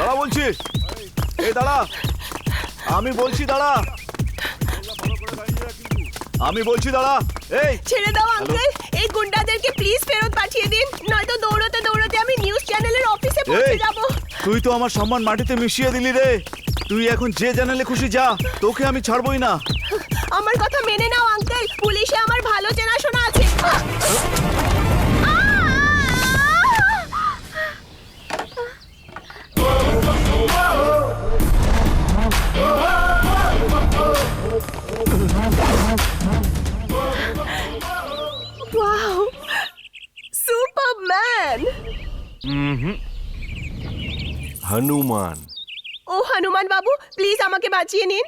দাঁড়া বলছি, এই দাঁড়া, আমি বলছি দাঁড়া, আমি বলছি দাঁড়া। এই ছেড়ে দাও আঙ্কেল, এই গুন্ডাদেরকে প্লিজ ফেরত পাঠিয়ে দিন, নয়তো দৌড়তে দৌড়তে আমি নিউজ চ্যানেলের অফিসে পৌঁছে যাব। তুই তো আমার সম্মান মাটিতে মিশিয়ে দিলি রে। তুই এখন যে চ্যানেলে খুশি যা, তোকে আমি ছাড়বই না। আমার কথা মেনে নাও আঙ্কেল, পুলিশে আমার ভালো চেনাশোনা আছে। Wow, Superman. হনুমান। ও হনুমান বাবু, প্লিজ আমাকে বাঁচিয়ে নিন।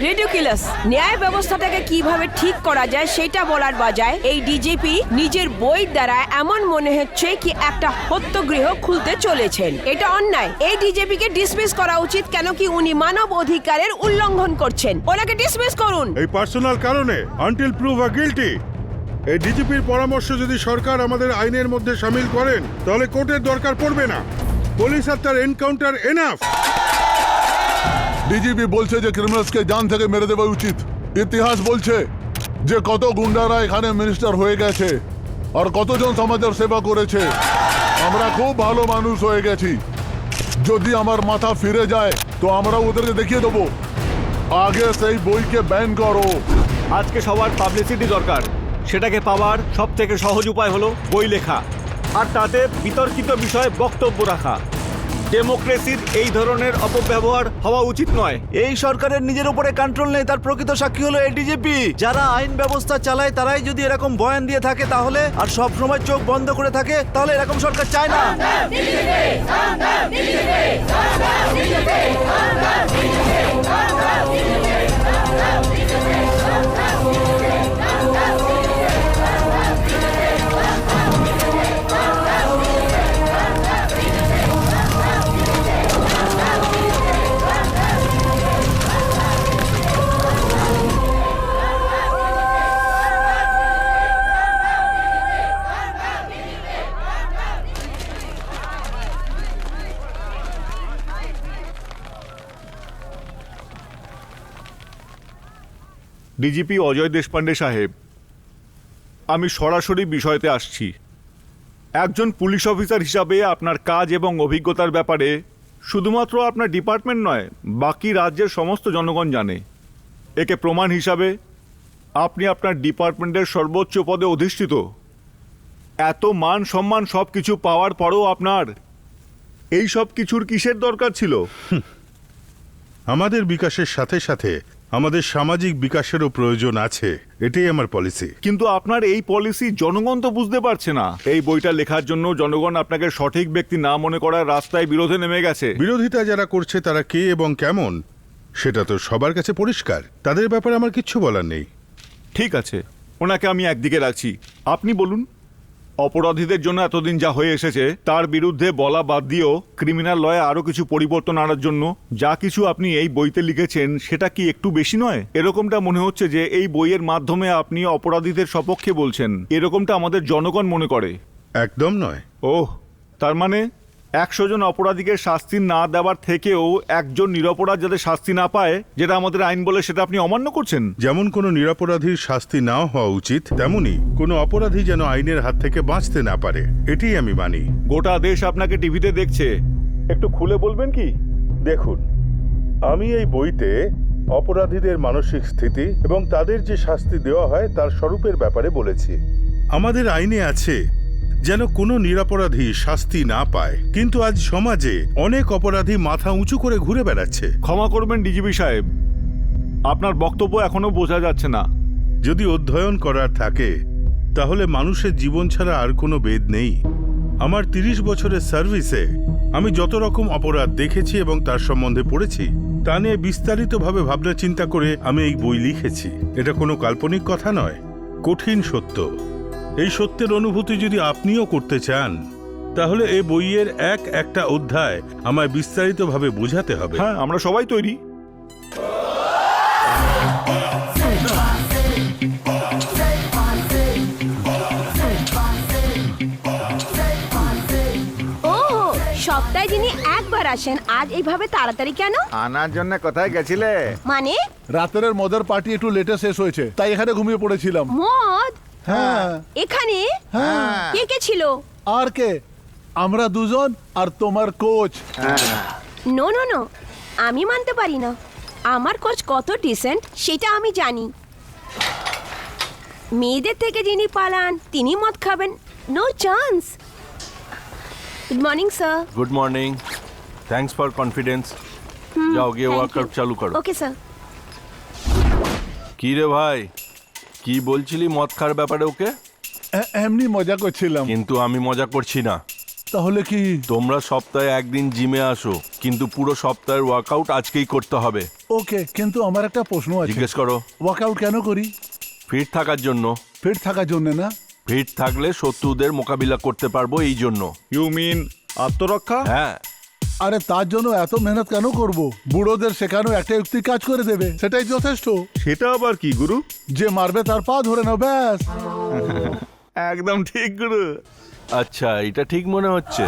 রিডিকুলাস। ন্যায় ব্যবস্থাটাকে কিভাবে ঠিক করা যায় সেটা বলার বাজায় এই ডিজিপি নিজের বই দ্বারা এমন মনে হচ্ছে কি একটা হত্যগৃহ খুলতে চলেছেন। এটা অন্যায়। এই ডিজিপিকে ডিসমিস করা উচিত, কেন কি উনি মানব অধিকারের উল্লঙ্ঘন করছেন। ওনাকে ডিসমিস করুন। এই পার্সোনাল কারণে আনটিল প্রুভ আ গিল্টি। এই ডিজিপির পরামর্শ যদি সরকার আমাদের আইনের মধ্যে শামিল করেন তাহলে কোর্টের দরকার পড়বে না। পুলিশ আর তার এনকাউন্টার এনাফ। ডিজিপি বলছে যে ক্রিমিনালসকে জান থেকে মেরে দেওয়া উচিত। ইতিহাস বলছে যে কত গুন্ডারা এখানে মিনিস্টার হয়ে গেছে আর কতজন সমাজের সেবা করেছে। আমরা খুব ভালো মানুষ হয়ে গেছি। যদি আমার মাথা ফিরে যায় তো আমরা ওদেরকে দেখিয়ে দেবো। আগে সেই বইকে ব্যান করো। আজকে সবার পাবলিসিটি দরকার। সেটাকে পাওয়ার সব থেকে সহজ উপায় হলো বই লেখা, আর তাতে বিতর্কিত বিষয়ে বক্তব্য রাখা। ডেমোক্রেসির এই ধরনের অপব্যবহার হওয়া উচিত নয়। এই সরকারের নিজের উপরে কন্ট্রোল নেই, তার প্রকৃত সাক্ষী হলো এই ডিজিপি। যারা আইন ব্যবস্থা চালায় তারাই যদি এরকম বয়ান দিয়ে থাকে তাহলে, আর সব সময় চোখ বন্ধ করে থাকে, তাহলে এরকম সরকার চায় না। ডিজিপি অজয় দেশপান্ডে সাহেব, আমি সরাসরি বিষয়তে আসছি। একজন পুলিশ অফিসার হিসাবে আপনার কাজ এবং অভিজ্ঞতার ব্যাপারে শুধুমাত্র আপনার ডিপার্টমেন্ট নয়, বাকি রাজ্যের সমস্ত জনগণ জানে। একে প্রমাণ হিসাবে আপনি আপনার ডিপার্টমেন্টের সর্বোচ্চ পদে অধিষ্ঠিত, এত মান সম্মান সবকিছু পাওয়ার পরেও আপনার এই সব কিছুর কিসের দরকার ছিল? আমাদের বিকাশের সাথে সাথে আমাদের সামাজিক বিকাশেরও প্রয়োজন আছে, এটাই আমার পলিসি। কিন্তু আপনার এই পলিসি জনগণ তো বুঝতে পারছে না। এই বইটা লেখার জন্য জনগণ আপনাকে সঠিক ব্যক্তি না মনে করার রাস্তায় বিরোধে নেমে গেছে। বিরোধিতা যারা করছে তারা কে এবং কেমন সেটা তো সবার কাছে পরিষ্কার, তাদের ব্যাপারে আমার কিচ্ছু বলার নেই। ঠিক আছে, ওনাকে আমি একদিকে রাখছি। আপনি বলুন, অপরাধীদের জন্য এতদিন যা হয়ে এসেছে তার বিরুদ্ধে বলা বাদ দিয়েও ক্রিমিনাল লয়ে আরো কিছু পরিবর্তন আনার জন্য যা কিছু আপনি এই বইতে লিখেছেন সেটা কি একটু বেশি নয়? এরকমটা মনে হচ্ছে যে এই বইয়ের মাধ্যমে আপনি অপরাধীদের সপক্ষে বলছেন, এরকমটা আমাদের জনগণ মনে করে। একদম নয়। ওহ, তার মানে 100 জন অপরাধীকে শাস্তি না দেওয়ার থেকেও একজন নিরপরাধ যাতে শাস্তি না পায়, যেটা আমাদের আইন বলে, সেটা আপনি অমান্য করছেন। যেমন কোনো নিরপরাধীর শাস্তি নাও হওয়া উচিত, তেমনি কোনো অপরাধী যেন আইনের হাত থেকে বাঁচতে না পারে, এটাই আমি মানি। গোটা দেশ আপনাকে টিভিতে দেখছে, একটু খুলে বলবেন কি? দেখুন, আমি এই বইতে অপরাধীদের মানসিক স্থিতি এবং তাদের যে শাস্তি দেওয়া হয় তার স্বরূপের ব্যাপারে বলেছি। আমাদের আইনে আছে যেন কোনো নিরপরাধী শাস্তি না পায়, কিন্তু আজ সমাজে অনেক অপরাধী মাথা উঁচু করে ঘুরে বেড়াচ্ছে। ক্ষমা করবেন ডিজিপি সাহেব, আপনার বক্তব্য এখনো বোঝা যাচ্ছে না। যদি অধ্যয়ন করার থাকে তাহলে মানুষের জীবন ছাড়া আর কোনো বেদ নেই। আমার 30 বছরের সার্ভিসে আমি যত রকম অপরাধ দেখেছি এবং তার সম্বন্ধে পড়েছি, তা নিয়ে বিস্তারিতভাবে ভাবনা চিন্তা করে আমি এই বই লিখেছি। এটা কোনো কাল্পনিক কথা নয়, কঠিন সত্য। এই সত্যের অনুভূতি যদি আপনিও করতে চান তাহলে এই বইয়ের একটা অধ্যায় আমায় বিস্তারিতভাবে বোঝাতে হবে। হ্যাঁ, আমরা সবাই তৈরি। ওহো, সপ্তাহে যিনি একবার আসেন, আজ এইভাবে তাড়াতাড়ি কেন? আনার জন্য কোথায় গেছিলে? মানে রাতের মদের পার্টি একটু লেটে শেষ হয়েছে, তাই এখানে ঘুমিয়ে পড়েছিলাম। মদ হ্যাঁ এখানে? হ্যাঁ। কে কে ছিল? আর কে? আমরা দুজন আর তোমার কোচ। নো নো নো, আমি মানতে পারি না। আমার কোচ কত ডিসেন্ট সেটা আমি জানি। মেয়েদের থেকে যিনি পালান তিনি মদ খাবেন? No chance. Good morning sir. Good morning, thanks for confidence. যাও গিয়ে ওয়ার্কআউট চালু করো। Okay sir. কি রে ভাই, কি বলছিলি মদ খাওয়ার ব্যাপারে ওকে? এমনি মজা করছিলাম। কিন্তু আমি মজা করছি না। তাহলে কি? তোমরা সপ্তাহে একদিন জিমে আসো, কিন্তু পুরো সপ্তাহের ওয়ার্কআউট আজকেই করতে হবে। ওকে, কিন্তু আমার একটা প্রশ্ন আছে। জিজ্ঞেস করো। ওয়ার্কআউট কেন করি? ফিট থাকার জন্য। ফিট থাকার জন্য না? ফিট থাকলে শত্রুদের মোকাবিলা করতে পারবো, এই জন্য। ইউ মিন আত্মরক্ষা? হ্যাঁ। আরে তার জন্য এত মেহনত কেন করব? বুড়োদের শেখানো একটা যুক্তি কাজ করে দেবে, সেটাই যথেষ্ট। সেটা আবার কি গুরু? যে মারবে তার পা ধরে নাও, ব্যাস। একদম ঠিক গুরু। আচ্ছা, এটা ঠিক মনে হচ্ছে।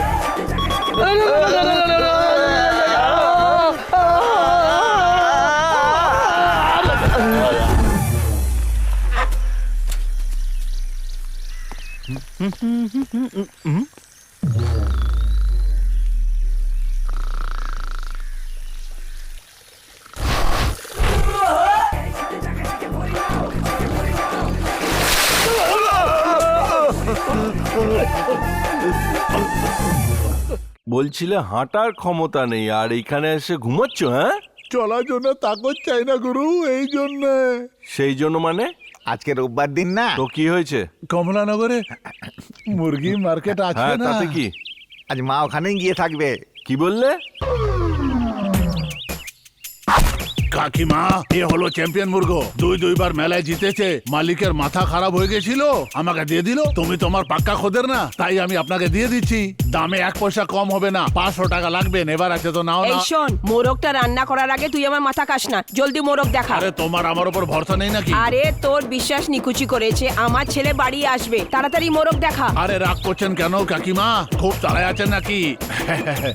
বলছিলে হাঁটার ক্ষমতা নেই আর এইখানে এসে ঘুমাচ্ছ? হ্যাঁ, চলার জন্য তাকত চাই না গুরু, এই জন্য। সেই জন্য মানে? আজকে রোববার দিন না? তো কি হয়েছে? কমলানগরে মুরগি মার্কেট আছে হ্যাঁ, না? তাতে কি? আজ মা ওখানেই গিয়ে থাকবে। কি বললে? কাকিমা, এ হলো চ্যাম্পিয়ন মুরগ, দুইবার মেলায় জিতেছে। মালিকের মাথা খারাপ হয়ে গেছিল, আমাকে দিয়ে দিল। তুমি তোমার পাক্কা খোদের না, তাই আমি আপনাকে দিয়ে দিচ্ছি। দামে 1 পয়সা কম হবে না, 500 টাকা লাগবে। নেবার আছে তো নাও এই না। শোন, মোরগটা রান্না করার আগে তুই আমার মাথা কাস না, জলদি মোরগ দেখা। আরে তোমার আমার উপর ভরসা নেই নাকি? আরে তোর বিশ্বাস নিকুচি করেছে, আমার ছেলে বাড়ি আসবে, তাড়াতাড়ি মোরগ দেখা। আরে রাগ করছেন কেন কাকিমা? খুব তাড়ায় আছেন নাকি?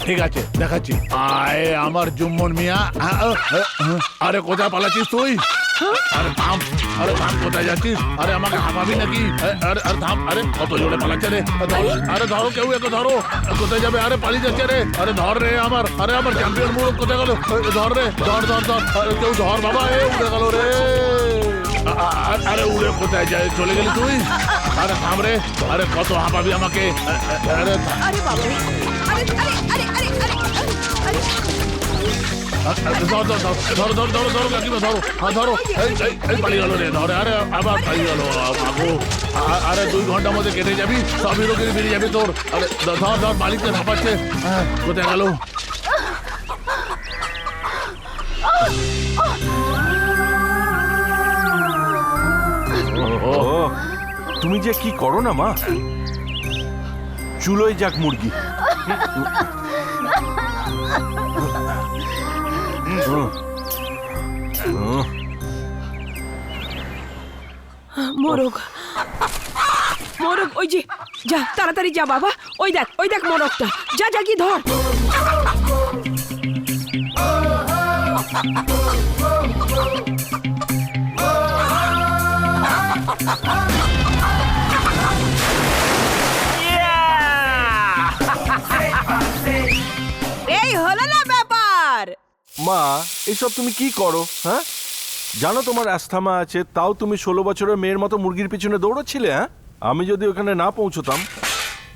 ঠিক আছে, দেখাচ্ছি। আয় আমার জুম্মন মিয়া। আরে কোথায় পালাচ্ছিস তুই? আরে থাম, আরে থাম, কোথায় যাচ্ছিস? আরে আমাকে হামাবি নাকি? আরে আরে থাম, আরে কত জোরে পালাচ্ছে রে। আরে ধরো, কেউ একে ধরো। কোথায় যাবে? আরে পালিয়ে যাচ্ছে রে। আরে ধর রে আমার, আরে আমার চ্যাম্পিয়ন মুরগ কোথায় গেল? ধর রে, ধর ধর ধর। আরে কেউ ধর বাবা, এ উঠে গেল রে। আরে উড়ে কোথায় যায় চলে গেলি তুই? আরে থাম রে, আরে কত হাঁপাবি আমাকে। আরে আরে বাবা রে, আরে আরে আরে আরে আরে ধরো ধরো ধরো ধরো ধরো কাকিমা ধরো, হ্যাঁ ধরো। এই পালিয়ে গেল রে, ধরে আরে আবার পালিয়ে গেল। আরে 2 ঘন্টার মধ্যে কেটে যাবি, সব হিরোগিরি বেরিয়ে যাবে তোর। আরে ধর ধর মালিককে ধাপাচ্ছে। কোথায় গেল? ও তুমি যে কি করো না মা, চুলোয় যাক মুরগি। মোরগ মোরগ, ওই যে যা তাড়াতাড়ি যা বাবা, ওই দেখ মোরগটা, যা যা কি ধর। এই হলো না ব্যাপার। মা এসব তুমি কি করো? হ্যাঁ, জানো তোমার অ্যাস্থমা আছে, তাও তুমি 16 বছরের মেয়ের মতো মুরগির পিছনে দৌড়চ্ছিলে। হ্যাঁ, আমি যদি ওখানে না পৌঁছতাম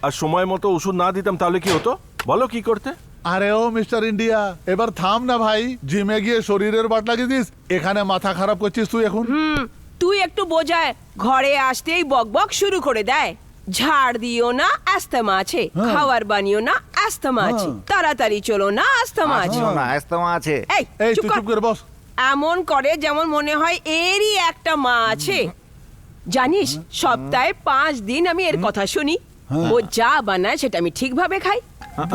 আর সময় মতো ওষুধ না দিতাম তাহলে কি হতো বলো? কি করতে? আরে ও মিস্টার ইন্ডিয়া, এবার থাম না ভাই, জিমে গিয়ে শরীরের বাট লাগিয়ে দিস, এখানে মাথা খারাপ করছিস তুই এখন। তুই একটু বোঝায়, ঘরে আসতেই বকবক শুরু করে দেয়। ঝাড় দিও না, অ্যাস্তমা আছে। খাবার বানিও না, অ্যাস্তমা আছে। তাড়াতাড়ি চলো না, অ্যাস্তমা আছে। না আস্তমা আছে। এই এই চুপ তুই কর। চুপ করে বস। এমন করে যেমন মনে হয় এরই একটা মা আছে। জানিস, সপ্তাহে 5 দিন আমি এর কথা শুনি। ও যা বানায় সেটা আমি ঠিকভাবে খাই।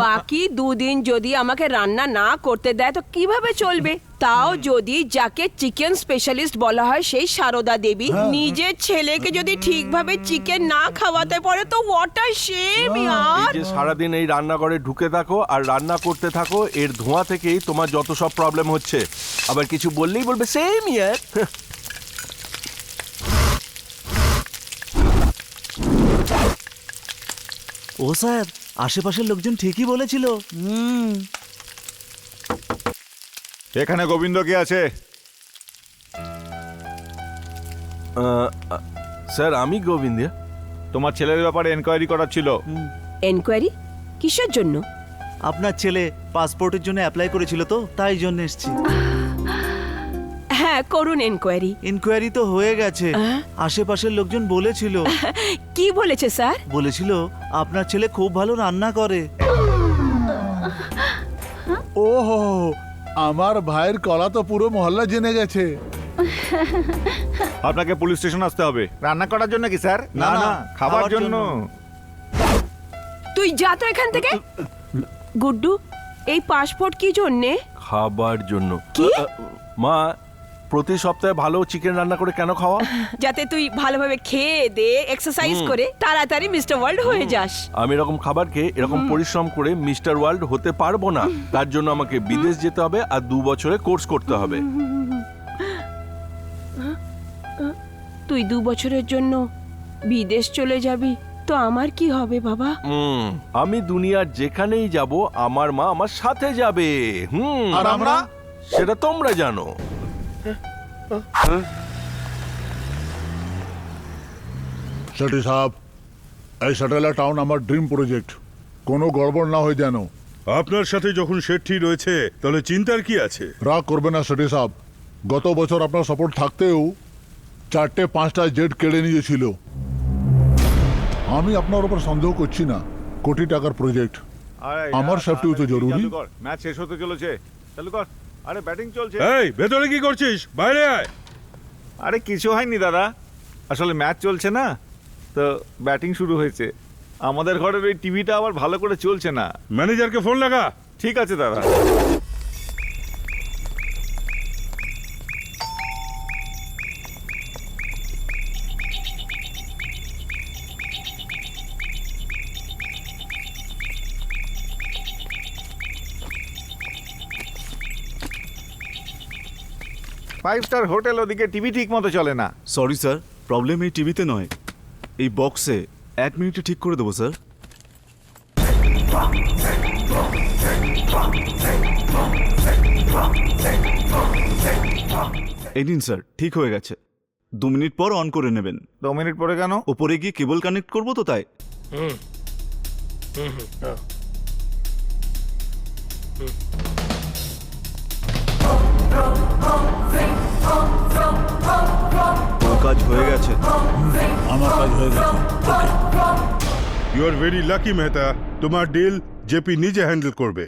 বাকি 2 দিন যদি আমাকে রান্না না করতে দেয় তো কিভাবে চলবে? তাও যদি যাকে চিকেন স্পেশালিস্ট বলা হয় সেই সারদা দেবী নিজের ছেলেকে যদি ঠিকভাবে চিকেন না খাওয়াতে পারে তো হোয়াট আ শেম এই ইয়ার। যে সারাদিন এই রান্নাঘরে ঢুকে থাকো আর রান্না করতে থাকো, এর ধোঁয়া থেকেই তোমার যত সব প্রবলেম হচ্ছে। আবার কিছু বললেই বলবে সেম ইয়ার। ও স্যার, আশেপাশের লোকজন ঠিকই বলেছিল। এখানে গোবিন্দ কে আছে? স্যার আমি গোবিন্দ। তোমার ছেলের ব্যাপারে এনকোয়ারি করার ছিল। এনকোয়ারি কিসের জন্য? আপনার ছেলে পাসপোর্টের জন্য অ্যাপ্লাই করেছিল তো, তাই জন্য এসেছি। হ্যাঁ, করুন এনকোয়ারি। ইনকোয়ারি তো হয়ে গেছে। আশেপাশের লোকজন বলেছিল কি বলেছে স্যার? বলেছিল আপনার ছেলে খুব ভালো রান্না করে। ওহো, আমার ভাইয়ের কলা তো পুরো মহল্লা জেনে গেছে। আপনাকে পুলিশ স্টেশন আসতে হবে। রান্না করার জন্য কি স্যার? না, না, খাবার খাবার জন্য। তুই যা তো এখান থেকে। গুড্ডু, এই পাসপোর্ট কি জন্যে? খাবার জন্য। কি? মা, প্রতি সপ্তাহে ভালো চিকেন রান্না করে কেন খাওয়া? যাতে তুই ভালোভাবে খেয়ে দে, এক্সারসাইজ করে তাড়াতাড়ি মিস্টার ওয়ার্ল্ড হয়ে যাস। আমি এরকম খাবার খেয়ে এরকম পরিশ্রম করে মিস্টার ওয়ার্ল্ড হতে পারবো না। তার জন্য আমাকে বিদেশ যেতে হবে আর 2 বছরে কোর্স করতে হবে। তুই 2 বছরের জন্য বিদেশ চলে যাবি তো আমার কি হবে বাবা? আমি দুনিয়ার যেখানেই যাব আমার মা আমার সাথে যাবে। আর আমরা? সেটা তোমরা জানো। সেটি সাহেব, এই স্যাটেলাইট টাউন আমার ড্রিম প্রজেক্ট, কোনো গড়বড় না হয় যেন। আপনার সাথে যখন শেঠি রয়েছে তাহলে চিন্তার কি আছে? রাগ করবে না সেটি সাহেব, গত বছর আপনার সাপোর্ট থাকতেও 4-5টা জেট কেড়ে নিয়েছিল। আমি আপনার উপর সন্দেহ করছি না, কোটি টাকার প্রজেক্ট, আমার সেফটিও তো জরুরি। ম্যাচ শেষ হতে চলেছে, চালু কর। আরে ব্যাটিং চলছে। এই ভেতরে কি করছিস? বাইরে আয়। আরে কিছু হয়নি দাদা, আসলে ম্যাচ চলছে না তো ব্যাটিং শুরু হয়েছে। আমাদের ঘরের ওই টিভিটা আবার ভালো করে চলছে না। ম্যানেজারকে ফোন লাগা। ঠিক আছে দাদা। ফাইভ স্টার হোটেল, ওদিকে টিভি ঠিক মতো চলে না। সরি স্যার, প্রবলেম এই টিভিতে নয়, এই বক্সে। 1 মিনিটে ঠিক করে দেবো স্যার। এই নিন স্যার, ঠিক হয়ে গেছে। 2 মিনিট পর অন করে নেবেন। 2 মিনিট পরে কেন? ওপরে গিয়ে কেবল কানেক্ট করবো তো তাই। ওর কাজ হয়ে গেছে। আমার কাজ হয়ে গেছে। You are very lucky Mehta, তোমার ডিল জেপি নিজে হ্যান্ডেল করবে।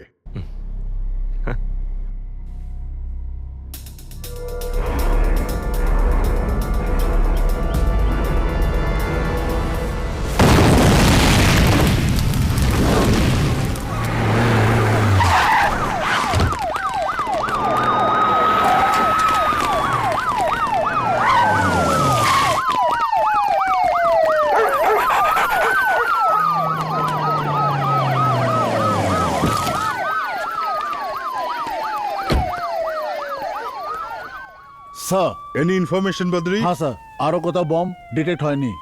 Sir, any information Badri? হ্যাঁ স্যার, আরো কোথাও বম ডিটেক্ট হয়নি।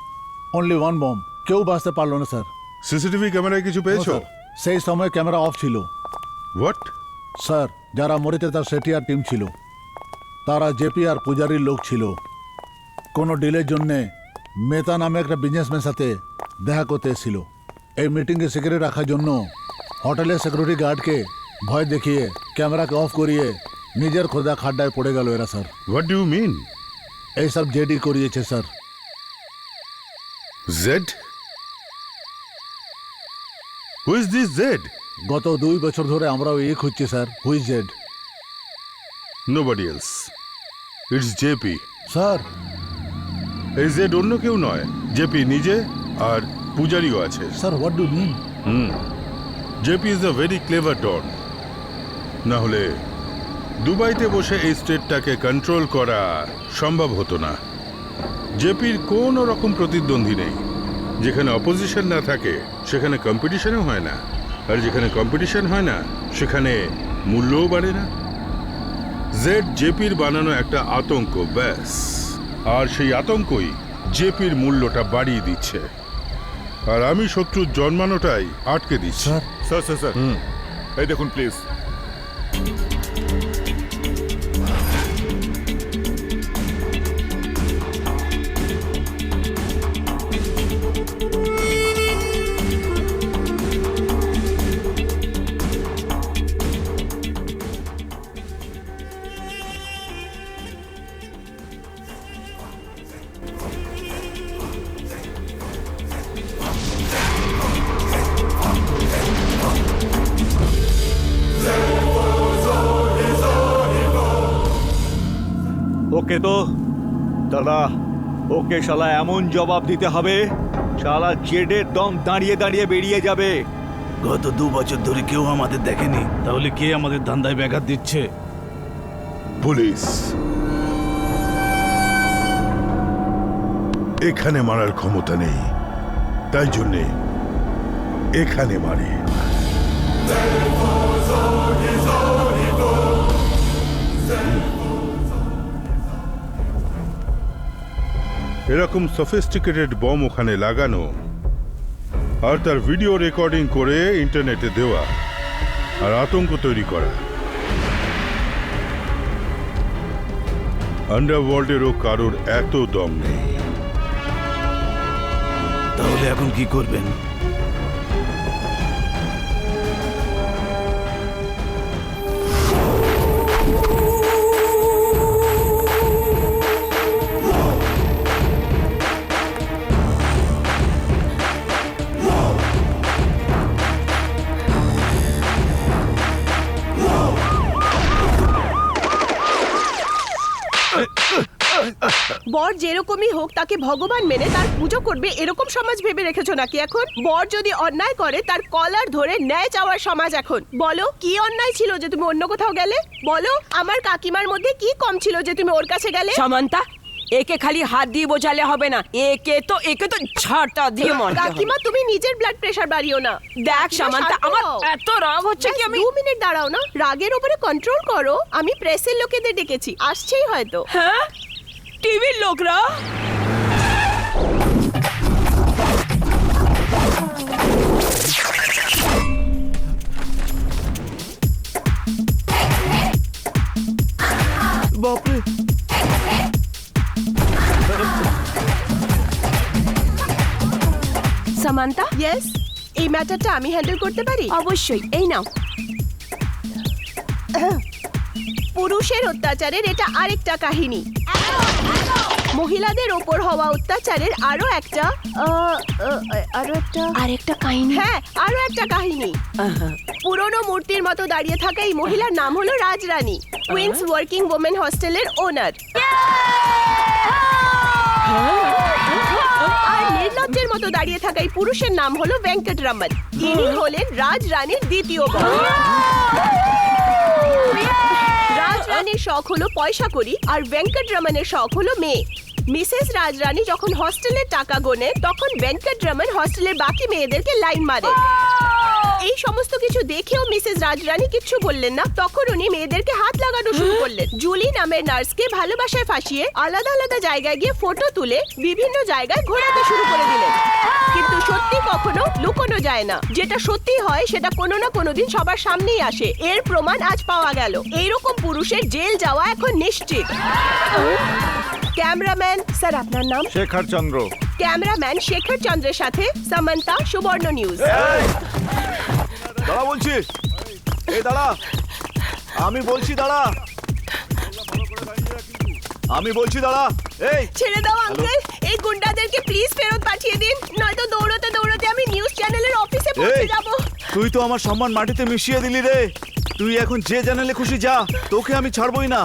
Only 1 bomb. কেউ বাঁচতে পারলো না স্যার। সিসিটিভি ক্যামেরায় কিছু পেয়েছো? স্যার, সেই সময় ক্যামেরা অফ ছিল। হোয়াট? স্যার, যারা মরেছে তার সেটিআর টিম ছিল। তারা জেপি আর পূজারির লোক ছিল। কোনো ডিলের জন্যে মেহতা নামে একটা বিজনেসম্যানের সাথে দেখা করতে এসেছিল। এই মিটিংকে সিকিউরিটি রাখার জন্য হোটেলের সিকিউরিটি গার্ডকে ভয় দেখিয়ে ক্যামেরাকে অফ করিয়ে নিজের খোদা খাড্ডায় পড়ে গেল এরা sir. What do you mean? এইসব জেডি করিয়েছে sir. Z? Who is this Z? গত 2 বছর ধরে আমরাও এই খুঁজছি sir. Who's Z? Nobody else. It's JP. Sir, এই জেড অন্য কেউ নয়, জেপি নিজে আর পূজারিও আছে। Sir what do mean? JP is a very clever don. না হলে দুবাইতে বসে এই স্টেটটাকে কন্ট্রোল করা সম্ভব হতো না। জেপির কোনো রকম প্রতিদ্বন্দ্বী নেই। যেখানে অপোজিশন না থাকে সেখানে কম্পিটিশনও হয় না, আর যেখানে কম্পিটিশন হয় না সেখানে মূল্যও বাড়ে না। জেড জেপির বানানো একটা আতঙ্ক, ব্যাস। আর সেই আতঙ্কই জেপির মূল্যটা বাড়িয়ে দিচ্ছে, আর আমি শত্রুর জন্মানোটাই আটকে দিচ্ছি। স্যার, স্যার এই দেখুন প্লিজ। ওকে তো দাদা, ওকে শালা এমন জবাব দিতে হবে শালা জেডের দম দাঁড়িয়ে দাঁড়িয়ে বেরিয়ে যাবে। গত 2 বছর ধরে কেউ আমাদের দেখেনি, তাহলে কে আমাদের ধান্দায় ব্যাঘাত দিচ্ছে? পুলিশ। এখানে মারার ক্ষমতা নেই, তাই জন্যে এখানে মারে। এরকম সফিস্টিকেটেড বম ওখানে লাগানো আর তার ভিডিও রেকর্ডিং করে ইন্টারনেটে দেওয়া আর আতঙ্ক তৈরি করা, আন্ডারওয়ার্ল্ডেরও কারোর এত দম নেই। তাহলে এখন কি করবেন? বর যেরকমই হোক তাকে ভগবান মেনে তার পুজো করবে এরকম সমাজ ভেবে রেখেছো নাকি এখন? বর যদি অন্যায় করে তার কলার ধরে ন্যায় চাওয়ার সমাজ এখন। বলো কি অন্যায় ছিল যে তুমি অন্য কোথাও গেলে? বলো আমার কাকিমার মধ্যে কি কম ছিল যে তুমি ওর কাছে গেলে? সামান্তা, একে খালি হাত দিয়ে বোঝালে হবে না, একে তো ঝাঁটা দিয়ে মারতে হবে। কাকিমা তুমি নিজের ব্লাড প্রেশার বাড়িও না। দেখ সামান্তা, আমার এত রাগ হচ্ছে কি আমি 2 মিনিট দাঁড়াও না, রাগের উপরে কন্ট্রোল করো। আমি প্রেসের লোকেদের ডেকেছি, আসছেই হয়তো। হ্যাঁ, টিভির লোকরা। বাপরে, সামান্তা, ইয়েস, এই ম্যাটারটা আমি হ্যান্ডেল করতে পারি। অবশ্যই, এই নাও। পুরুষের অত্যাচারের এটা আরেকটা কাহিনী। মহিলাদের ওপর হওয়া অত্যাচারের আরো একটা আরেকটা কাহিনী। হ্যাঁ, আরো একটা কাহিনী। পুরনো মূর্তির মতো দাঁড়িয়ে থাকা এই মহিলার নাম হলো রাজরানী, কুইন্স ওয়ার্কিং ওমেন হস্টেলের ওনার। আর নির্লজ্জের মতো দাঁড়িয়ে থাকা এই পুরুষের নাম হলো ভেঙ্কটরমন। ইনি হলেন রাজরানীর দ্বিতীয় বর। রাজরানীর শখ হলো পয়সা করি, আর ভেঙ্কটরমনের শখ হলো মেয়ে। মিসেস রাজরানী যখন হস্টেলের টাকা গোনে, তখন ভেঙ্কটরমন হস্টেলের বাকি মেয়েদেরকে লাইন মারে। এই সমস্ত কিছু দেখেও মিসেস রাজরানী কিচ্ছু বললেন না। তখন উনি মেয়েদেরকে হাত লাগানো শুরু করলেন। জুলি নামের নার্সকে ভালোবাসায় ফাঁসিয়ে আলাদা আলাদা জায়গায় গিয়ে ফটো তুলে বিভিন্ন জায়গায় ঘোরাতে শুরু করে দিলেন। কিন্তু সত্যি কখনো লুকোনো যায় না। যেটা সত্যি হয় সেটা কোনো না কোনোদিন সবার সামনেই আসে। এর প্রমাণ আজ পাওয়া গেল। এইরকম পুরুষের জেল যাওয়া এখন নিশ্চিত। ক্যামেরাম্যান স্যার, আপনার নাম? শেখর চন্দ্র। ক্যামেরাম্যান শেখর চন্দ্রের সাথে সামান্তা, সুবর্ণ নিউজ। দাঁড়া বলছি, এই দাঁড়া, আমি বলছি দাঁড়া, আমি বলছি দাঁড়া। এই ছেড়ে দাও আঙ্কেল, এই গুন্ডাদেরকে প্লিজ ফেরত পাঠিয়ে দিন, নয়তো দৌড়তে দৌড়তে আমি নিউজ চ্যানেলের অফিসে পৌঁছে যাব। তুই তো আমার সম্মান মাটিতে মিশিয়ে দিলি রে। তুই এখন যে চ্যানেলে খুশি যা, তোকে আমি ছাড়বই না।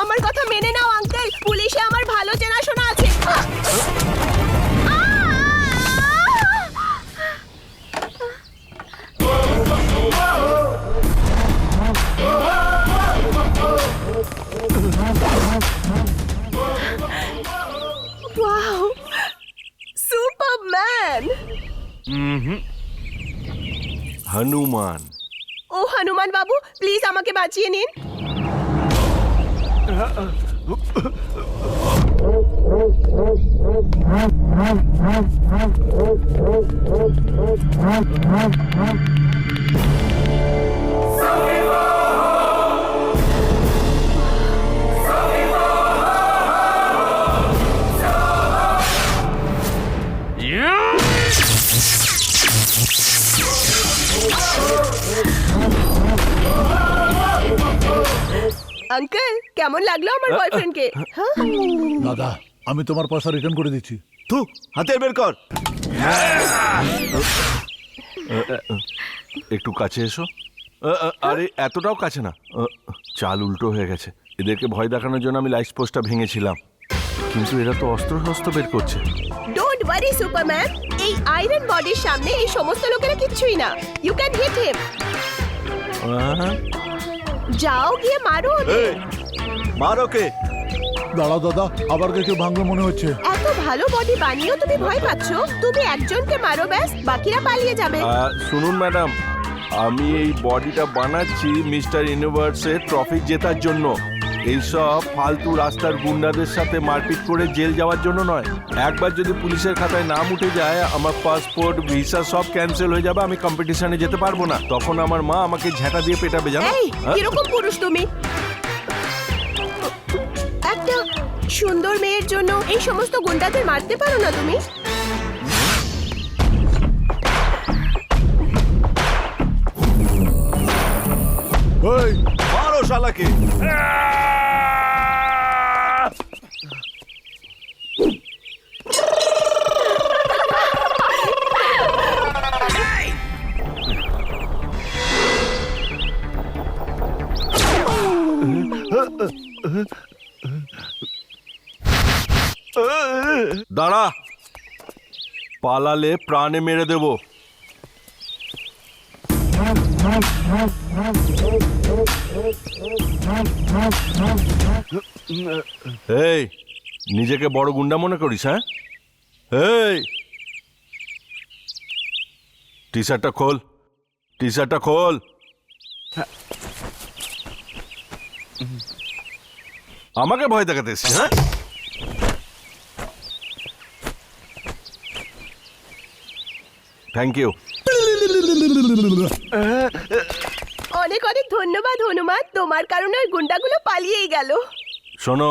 আমার কথা মেনে নাও আঙ্কেল, পুলিশে আমার ভালো চেনাশোনা আছে। Wow, Superman! হনুমান। ও হনুমান বাবু, প্লিজ আমাকে বাঁচিয়ে নিন। আঙ্কেল, কেমন লাগলো আমার বয়ফ্রেন্ডকে? হ্যাঁ, দাদা, আমি তোমার পয়সা রিটার্ন করে দিচ্ছি। তু হাতে বের কর। একটু কাছে এসো। আরে এতটাও কাছে না। চাল উল্টো হয়ে গেছে। এদেরকে ভয় দেখানোর জন্য আমি লাইট পোস্টটা ভেঙেছিলাম, কিন্তু এরা তো অস্ত্র শস্ত্র বের করছে। ডোন্ট ওয়ারি সুপারম্যান, এই আয়রন বডির সামনে এই সমস্ত লোকেরা কিচ্ছুই না। ইউ ক্যান হিট হিম। যাও গিয়ে মারো ওদের। মার ওকে। দাঁড়াও দাদা, আবার কেউ ভাঙলো মনে হচ্ছে। এত ভালো বডি বানিয়েও তুমি ভয় পাচ্ছ? তুমি একজনকে মারো, ব্যাস, বাকিরা পালিয়ে যাবে। শুনুন ম্যাডাম, আমি এই বডিটা বানাচ্ছি মিস্টার ইউনিভার্সের ট্রফি জেতার জন্য। এইসব ফালতু রাস্তার গুন্ডাদের সাথে মারপিট করে জেল যাওয়ার জন্য নয়। একবার যদি পুলিশের খাতায় নাম উঠে যায়, আমার পাসপোর্ট, ভিসা সব ক্যান্সেল হয়ে যাবে। আমি কম্পিটিশনে যেতে পারবো না। তখন আমার মা আমাকে ঝাঁটা দিয়ে পেটাবে, জানো? এই কিরকম পুরুষ তুমি? একটা সুন্দর মেয়ের জন্য এই সমস্ত গুন্ডাদের মারতে পারো না তুমি? মারো শালাকে। দাঁড়া, পালালে প্রাণে মেরে দেব। এই, নিজেকে বড় গুন্ডা মনে করিস? হ্যাঁ, এই টি শার্টটা খোল, টি শার্টটা খোল। আমাকে ভয় দেখাতে এসছিস? হ্যাঁ, থ্যাংক ইউ। অনেক অনেক ধন্যবাদ হনুমান, তোমার কারণে ওই গুন্ডাগুলো পালিয়েই গেল। শোনো,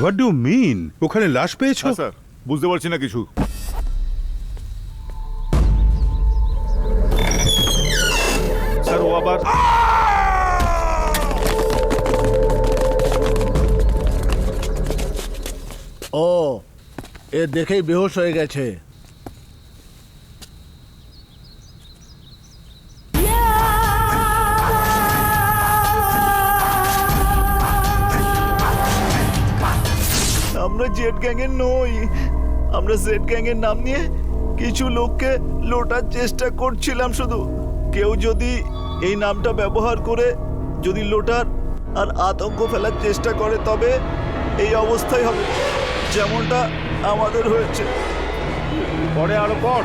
হোয়াট ডু মিন? ওখানে লাশ পেয়েছো? স্যার বুঝতে পারছি না কিছু। স্যার ও আবার ও এ দেখেই বেহুশ হয়ে গেছে। আমরা জেড গ্যাংয়ের নই, আমরা জেড গ্যাংয়ের নাম নিয়ে কিছু লোককে লোটার চেষ্টা করছিলাম শুধু। কেউ যদি এই নামটা ব্যবহার করে যদি লোটার আর আতঙ্ক ফেলার চেষ্টা করে তবে এই অবস্থাই হবে যেমনটা আমাদের হয়েছে। পরে আরো পর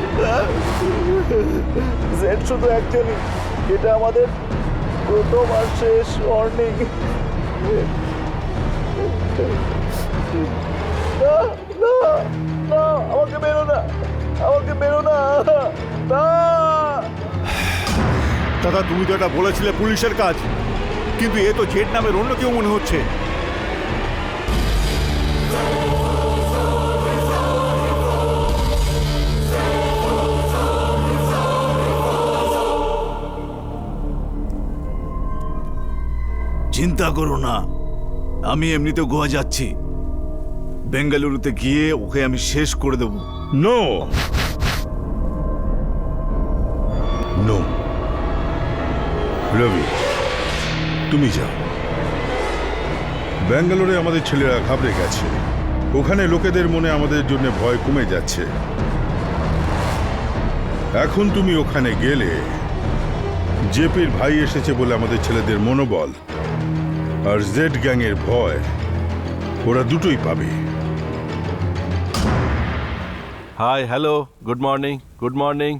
জেড শুধু একজনই, এটা আমাদের প্রথম আর শেষ ওয়ার্নিং। না না না, আমাকে মেরো না, আমাকে মেরো না, না। দাদা তুমি তো এটা বলেছিলে পুলিশের কাজ, কিন্তু এ তো জেড নামের অন্য কেউ মনে হচ্ছে। চিন্তা করো না, আমি এমনিতে গোয়া যাচ্ছি। বেঙ্গালুরুতে গিয়ে ওকে আমি শেষ করে দেব। নো নো রবি, তুমি যাও। ব্যাঙ্গালোরে আমাদের ছেলেরা ঘাবড়ে গেছে। ওখানে লোকেদের মনে আমাদের জন্য ভয় কমে যাচ্ছে। এখন তুমি ওখানে গেলে জেপির ভাই এসেছে বলে আমাদের ছেলেদের মনোবল আর জেড গ্যাংয়ের ভয় ওরা দুটোই পাবে। Hi, hello, good morning, good morning.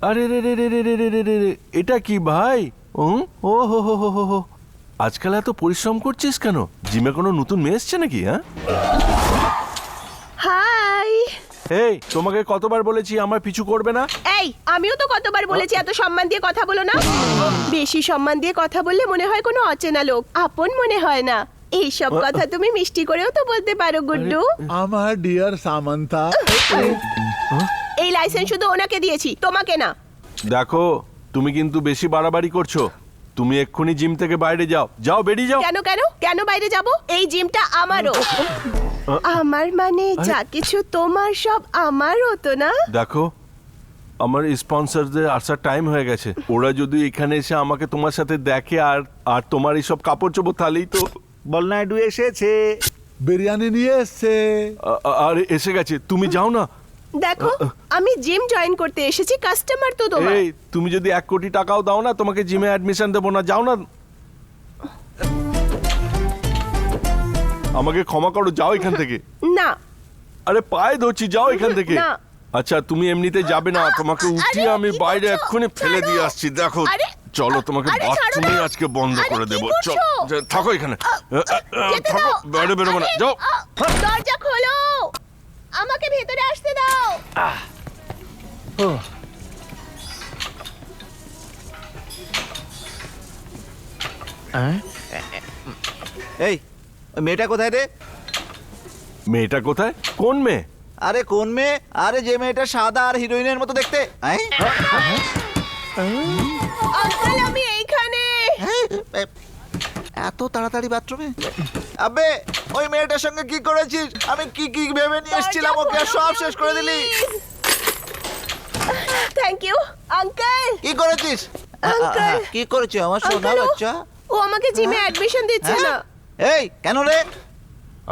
আরে রে রে রে রে রে রে রে রে রে, এটা কি ভাই? ও হো হো হো হো হো, আজকাল এত পরিশ্রম করছিস কেন? জিমে কোনো নতুন মেয়ে এসছে নাকি? হ্যাঁ, হাই। এই তোমাকে কতবার বলেছি আমার পিছু করবে না? এই আমিও তো কতবার বলেছি এত সম্মান দিয়ে কথা বলো না। বেশি সম্মান দিয়ে কথা বললে মনে হয় কোনো অচেনা লোক, আপন মনে হয় না। এইসব কথা তুমি মিষ্টি করেও তো বলতে পারো গুড্ডু। আমার ডিয়ার সামান্থা, এই লাইসেন্স শুধু ওনাকে দিয়েছি, তোমাকে না। দেখো তুমি কিন্তু বেশি বাড়াবাড়ি করছো। তুমি এক্ষুনি জিম থেকে বাইরে যাও, যাও, বেরিয়ে যাও। কেন কেন কেন বাইরে যাব? এই জিমটা আমারও। আমার মানে যা কিছু তোমার সব আমারও তো না। দেখো আমার স্পন্সরদের আসার টাইম হয়ে গেছে। ওরা যদি এখানে এসে আমাকে তোমার সাথে দেখে আর আর তোমার এইসব কাপড় চোপড়, তাহলেই তো। বলনাইডু এসেছে। বিরিয়ানি নিয়ে এসছে। আর এসে গেছে, তুমি যাও না। দেখো আমি জিম জয়েন করতে এসেছি, কাস্টমার তো তোমার। এই তুমি যদি 1 কোটি টাকাও দাও না, তোমাকে জিমে অ্যাডমিশন দেবো না। যাও না, আমাকে ক্ষমা করো, যাও এখান থেকে। না আরে পায়ে ধরছি, যাও এখান থেকে। না। আচ্ছা তুমি এমনিতে যাবে না, তোমাকে উঠিয়ে আরে, আমি কি বাইরে করছো? এক্ষুনি ফেলে দিয়ে ছাড়ো। আসছি। দেখো আরে, চলো, তোমাকে আরে, ছাড়ো বাথরুমে না। আজকে বন্ধ আরে, করে কি দেবো। করছো? থাকো এখানে, যেতে থাকো, দাও। বাইরে বেরোবো না, আরে, যাও। দরজা খোলো, আমাকে ভেতরে আসতে দাও। এই ওই মেয়েটা কোথায় রে? মেয়েটা কোথায়? কোন মেয়ে? আরে কোন মেয়ে? আরে যে মেয়েটা সাদা আর হিরোইনের মতো দেখতে। আঙ্কেল আমি এইখানে। এত তাড়াতাড়ি বাথরুমে? আবে ওই মেয়েটার সঙ্গে কি করেছিস? আমি কি কি ভেবে নিয়ে এসেছিলাম, ওকে আর সব শেষ করে দিলি। Thank you uncle. কি করেছিস? আঙ্কেল। কি করেছিস আমার সোনা আঙ্কেল, বাচ্চা? ও আমাকে জিমে অ্যাডমিশন দিচ্ছে না। এই কেন রে?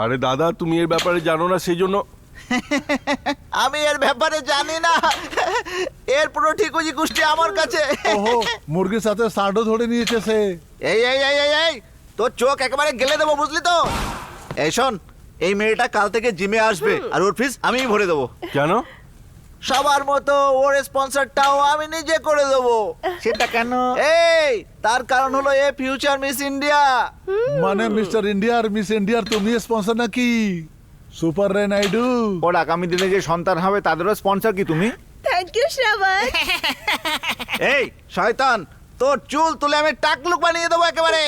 আরে দাদা তুমি এর ব্যাপারে জানো না, সেই জন্য। আমি এর ব্যাপারে জানি না। এর পুরো ঠিকুজি কুষ্টি আমার কাছে। ওহো, মুরগির সাথে সাডো ধরে নিয়েছে সে। এই এই এই এই এই তোর চোখ একেবারে গেলে দেবো, বুঝলি তো? এই শোন, এই মেয়েটা কাল থেকে জিমে আসবে আর ওর ফিস আমিই ভরে দেবো। কেন? সবার মতো ওর স্পন্সরটাও আমি নিজে করে দেবো। সেটা কেন? এই তার কারণ হলো এ ফিউচার মিস ইন্ডিয়া। মানে মিস্টার ইন্ডিয়া আর মিস ইন্ডিয়ার তুমি স্পন্সর নাকি? সুপার রে নাইডু। ওর আগামী দিনে যে সন্তান হবে তাদেরও স্পন্সর কি তুমি? থ্যাংক ইউ শ্রাবণ। এই শয়তান, তোর চুল তুলে আমি টাকলুক বানিয়ে দেবো একেবারে।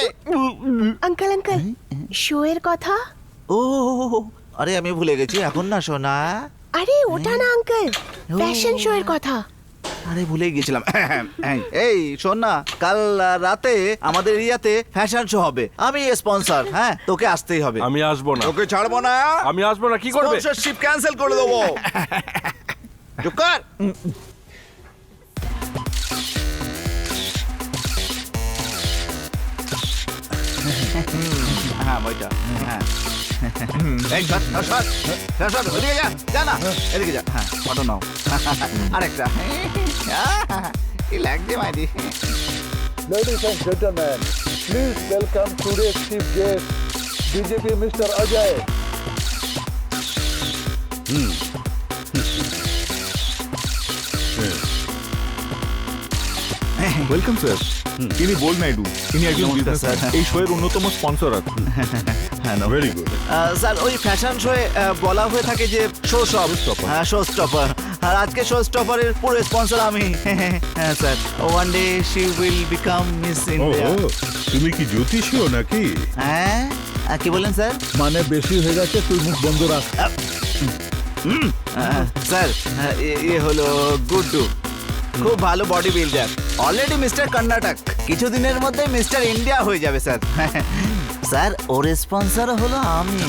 আঙ্কেল আঙ্কেল শো এর কথা। ও আরে আমি ভুলে গেছি, এখন না সোনা। আরে ওটা না আঙ্কেল, ফ্যাশন শো এর কথা। আরে ভুলে গেছিলাম। এই শোন না, কাল রাতে আমাদের এরিয়াতে ফ্যাশন শো হবে, আমি স্পন্সর। হ্যাঁ, তোকে আসতেই হবে। আমি আসবো না, তোকে ছাড়বো না। আমি আসবো না। কি করবে? স্পন্সরশিপ ক্যান্সেল করে দেবো। চুপ কর। হ্যাঁ বইটা, হ্যাঁ। এই সর, সর, সর, সর, ওদিকে যা, যা না, এদিকে যা। হ্যাঁ, ফটো নাও। আরেকটা। কি লাগছে মাইদি? Ladies and gentlemen, please welcome today's chief guest, DJP Mr. Ajay. Welcome sir. ইনি বোল নাইডু, ইনি একজন নমস্কার, বিজনেসম্যান, স্যার। এই শোয়ের অন্যতম স্পন্সর আছেন। Very good. স্যার ওই ফ্যাশন শোয়ে বলা হয়ে থাকে যে শো স্টপ, হ্যাঁ শো স্টপার। আর আজকে শো স্টপারের পুরো স্পন্সর আমি। হ্যাঁ sir, one day she will become Miss ও ইন্ডিয়া। তুমি কি জ্যোতিষীও নাকি? হ্যাঁ, কি বলেন স্যার? মানে বেশি হয়ে গেছে, তুই মুখ বন্ধ রাখ। স্যার এ হলো গুড্ডু, খুব ভালো body builder, already mister Karnataka, কিছুদিনের মধ্যে মিস্টার ইন্ডিয়া হয়ে যাবে স্যার। স্যার ওর স্পন্সর হলো আমি।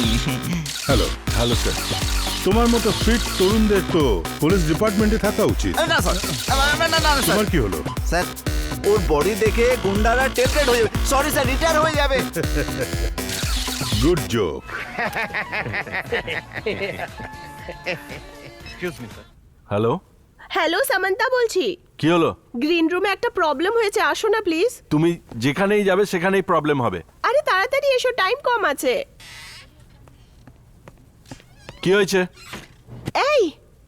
হ্যালো হ্যালো স্যার, তোমার মতো ফিট তরুণদের তো পুলিশ ডিপার্টমেন্টে থাকা উচিত। না স্যার, না স্যার, তোমার কি হলো? স্যার ওর বডি দেখে গুন্ডারা টেম্পটেড হয়ে যাবে। সরি স্যার, রিটায়ার হয়ে যাবে। Good joke. Hello, hello Samanta বলছি। কি হলো? গ্রিন রুমে একটা প্রবলেম হয়েছে, আসো না প্লিজ। তুমি যেখানেই যাবে সেখানেই প্রবলেম হবে। আরে তাড়াতাড়ি এসো, টাইম কম আছে। কি হয়েছে? এই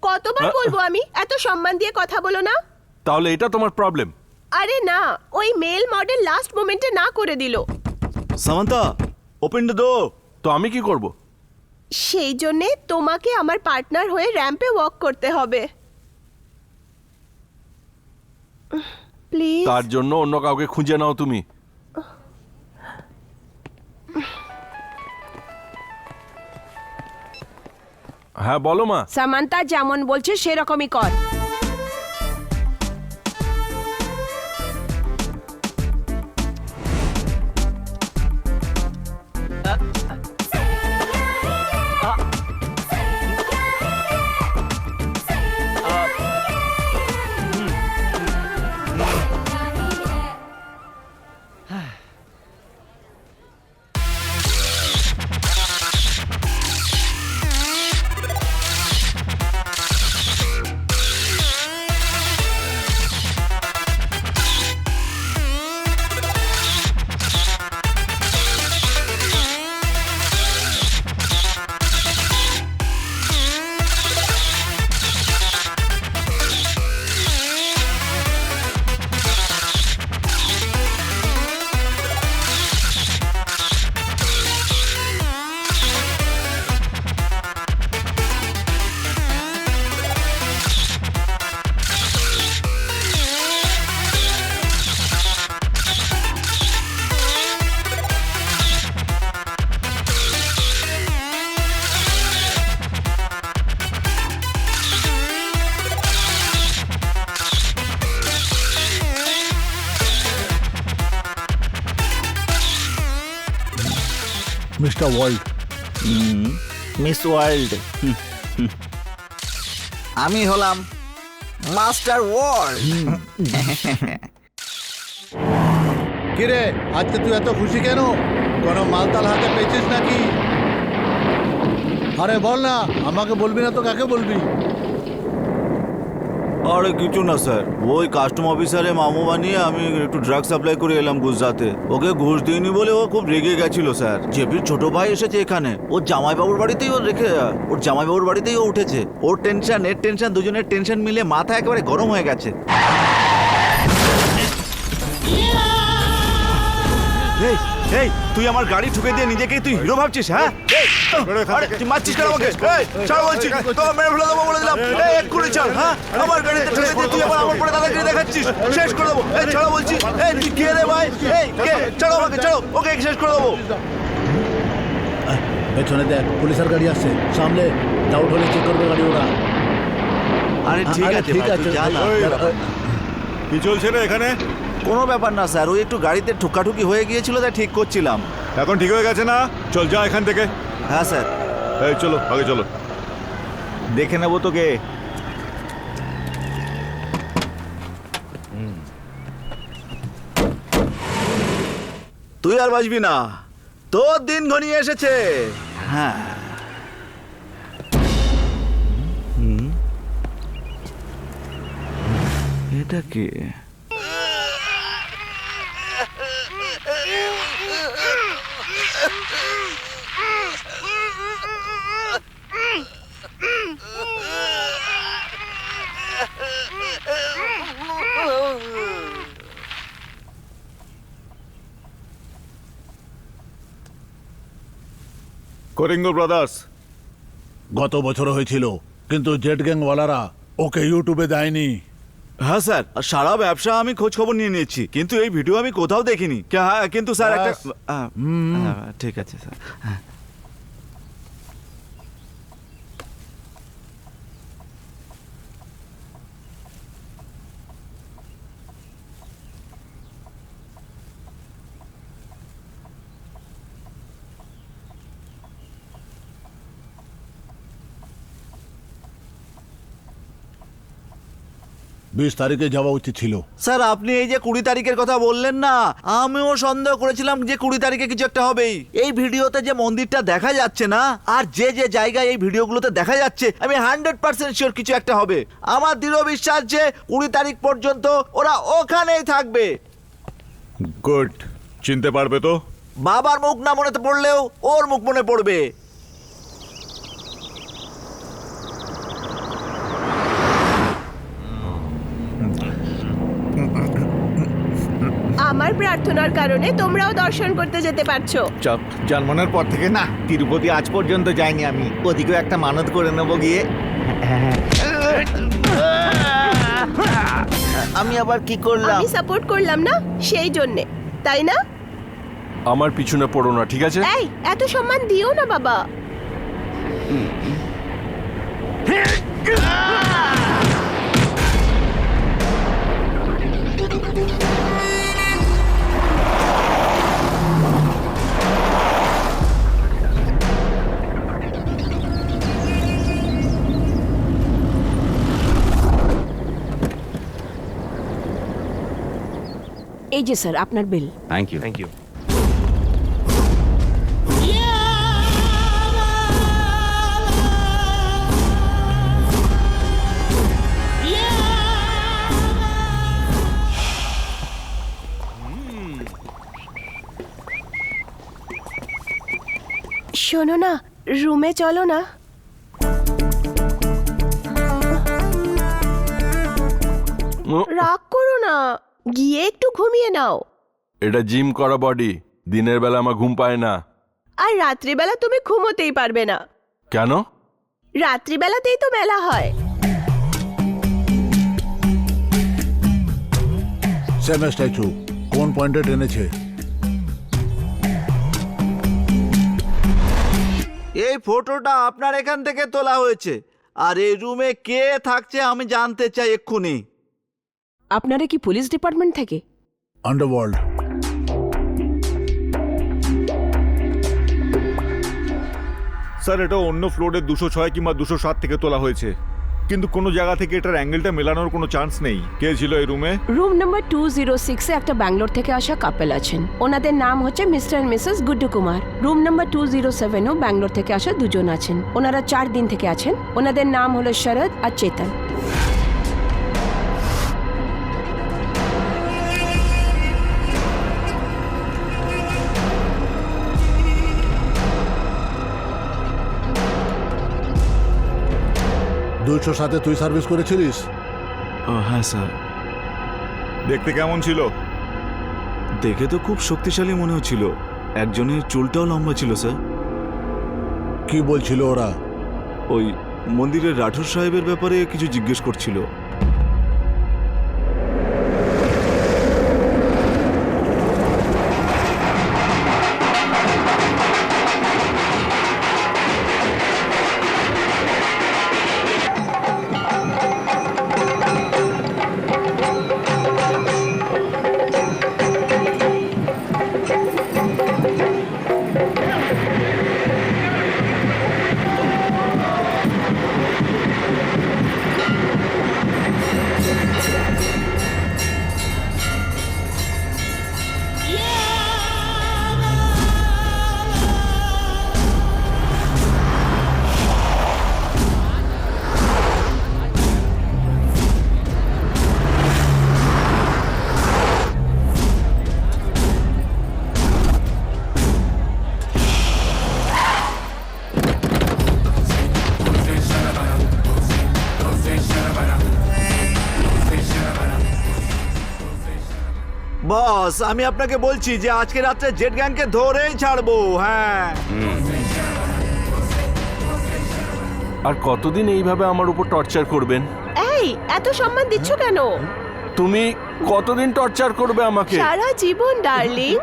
কতবার হ্যাঁ? বলবো আমি, এত সম্মান দিয়ে কথা বলো না। তাহলে এটা তোমার প্রবলেম? আরে না, ওই মেল মডেল লাস্ট মোমেন্টে না করে দিল। Samanta, open the door. তো আমি কি করব? সেই জন্যে তোমাকে আমার পার্টনার হয়ে র্যাম্পে ওয়াক করতে হবে। প্লিজ। তার জন্য অন্য কাউকে খুঁজে নাও তুমি। হ্যাঁ বলো মা। সামান্তা যেমন বলছে সেরকমই কর। Mister world, miss world. আমি হলাম মাস্টার ওয়ার্ল্ড। কিরে, আজকে তুই এত খুশি কেন? কোনো মালতাল হাতে পেয়েছিস নাকি? আরে বল না, আমাকে বলবি না তো কাকে বলবি? আরে কিছু না স্যার, ওই কাস্টম অফিসারে মামু বানিয়ে আমি একটু ড্রাগ সাপ্লাই করে এলাম গুজরাতে। ওকে ঘুষ দিইনি বলে ও খুব রেগে গেছিল স্যার। জেপির ছোট ভাই এসেছে এখানে, ওর জামাইবাবুর বাড়িতেই ও রেখে, ওর জামাইবাবুর বাড়িতেই ও উঠেছে। ওর টেনশন এর টেনশন, দুজনের টেনশন মিলে মাথা একেবারে গরম হয়ে গেছে। এই এই তুই আমার গাড়ি ঠুকে দিয়ে নিজেকেই তুই হিরো ভাবছিস, হ্যাঁ? এই, আরে, তুই মারছিস কেন আমাকে? এই, ছাড় বলছি, তোকে মেরে ফেলে দেবো বলে দিলাম। এই, এক্ষুনি ছাড়, হ্যাঁ? আমার গাড়িতে ঠুকে দিয়ে তুই আবার আমার পরে দাদাগিরি দেখাচ্ছিস, শেষ করে দেবো। এই, ছাড়ো বলছি। এই, তুই কে রে ভাই? এই, কে? ছাড়ো আমাকে, ছাড়ো, ওকে শেষ করে দেবো। পেছনে দেখ, পুলিশের গাড়ি আসছে, সামনে ডাউট হলে চেক করবে গাড়ি ওরা। আরে ঠিক আরে, আছে, ঠিক ভাই, আছে, তুই যা না। কি চলছে রে এখানে? কোনো ব্যাপার না স্যার, ওই একটু গাড়িতে ঠুকাঠুকি হয়ে গিয়েছিল, তাই ঠিক করছিলাম। এখন ঠিক হয়ে গেছে না? চল যা এখান থেকে। হ্যাঁ স্যার। এই চলো আগে চলো, দেখে নেবো তোকে। তুই আর বাঁচবি না, তোর দিন ঘনিয়ে এসেছে। হ্যাঁ, এটা কি? করিঙ্গো ব্রাদার্স। গত বছর হয়েছিল, কিন্তু জেট গ্যাংওয়ালারা ওকে ইউটিউবে দেয়নি। হ্যাঁ স্যার, সারা ব্যবসা আমি খোঁজ খবর নিয়ে নিয়েছি, কিন্তু এই ভিডিও আমি কোথাও দেখিনি। হ্যাঁ, কিন্তু স্যার একটা ঠিক আছে স্যার। হ্যাঁ, বিশ তারিখে যাওয়া উচিত ছিল। স্যার আপনি এই যে 20 তারিখের কথা বললেন না, আমিও সন্দেহ করেছিলাম যে 20 তারিখে কিছু একটা হবেই। এই ভিডিওতে যে মন্দিরটা দেখা যাচ্ছে না, আর যে যে জায়গায় এই ভিডিওগুলোতে দেখা যাচ্ছে, আমি 100% শিওর কিছু একটা হবে। আমার দৃঢ় বিশ্বাস যে 20 তারিখ পর্যন্ত ওরা ওখানেই থাকবে। গুড, চিনতে পারবে তো? বাবার মুখ না মনে পড়লেও ওর মুখ মনে পড়বে। আমার প্রার্থনার কারণে তোমরাও দর্শন করতে যেতে পারছো। জন্মনের পর থেকে না তিরুপতি আজ পর্যন্ত যাইনি আমি। ওদিকেও একটা মানত করে নেবো গিয়ে। আমি আবার কি করলাম? আমি সাপোর্ট করলাম না, সেই জন্যে, তাই না? আমার পিছনে পড়ো না, ঠিক আছে? এই, এত সম্মান দিও না বাবা। এই যে স্যার আপনার bill. Thank you, thank you. শোনো না, রুমে চলো না। রাগ করো না, গিয়ে একটু ঘুমিয়ে নাও। এটা জিম করা বডি, দিনের বেলা আমার ঘুম পায় না। আর রাত্রিবেলা তুমি ঘুমোতেই পারবে না। কেন? রাত্রিবেলাতেই তো মেলা হয়। সেম স্ট্যাচু কোন পয়েন্টে টেনেছে? এই ফটোটা আপনার এখান থেকে তোলা হয়েছে, আর এই রুমে কে থাকছে আমি জানতে চাই এক্ষুনি। আপনারা কি পুলিশ ডিপার্টমেন্ট থেকে? আন্ডারওয়ার্ল্ড। স্যার এটা অন্য ফ্লোরে 206 কিংবা 207 থেকে তোলা হয়েছে, কিন্তু কোনো জায়গা থেকে এটার অ্যাঙ্গেলটা মেলানোর কোনো চান্স নেই। কে ছিল এই রুমে? রুম নাম্বার 206 এ একটা ব্যাঙ্গালোর থেকে আসা কাপল আছেন, ওনাদের নাম হচ্ছে Mister and Mrs Guddu Kumar. Room number 207 ও ব্যাঙ্গালোর থেকে আসা দুজন আছেন, ওনারা 4 দিন থেকে আছেন। ওনাদের নাম হলো শরৎ আর চেতন। দুইশো সাথে তুই সার্ভিস করেছিলিস? হ্যাঁ স্যার। দেখতে কেমন ছিল? দেখে তো খুব শক্তিশালী মনে হচ্ছিল, একজনের চুলটাও লম্বা ছিল স্যার। কি বলছিল ওরা? ওই মন্দিরের রাঠোর সাহেবের ব্যাপারে কিছু জিজ্ঞেস করছিল। বস, আমি আপনাকে বলছি যে আজকে রাত্রে জেট গ্যাংকে ধরেই ছাড়বো। হ্যাঁ, আর কতদিন এইভাবে আমার উপর টর্চার করবেন? এই এত সম্মান দিচ্ছ কেন? তুমি কতদিন টর্চার করবে আমাকে? সারা জীবন ডার্লিং।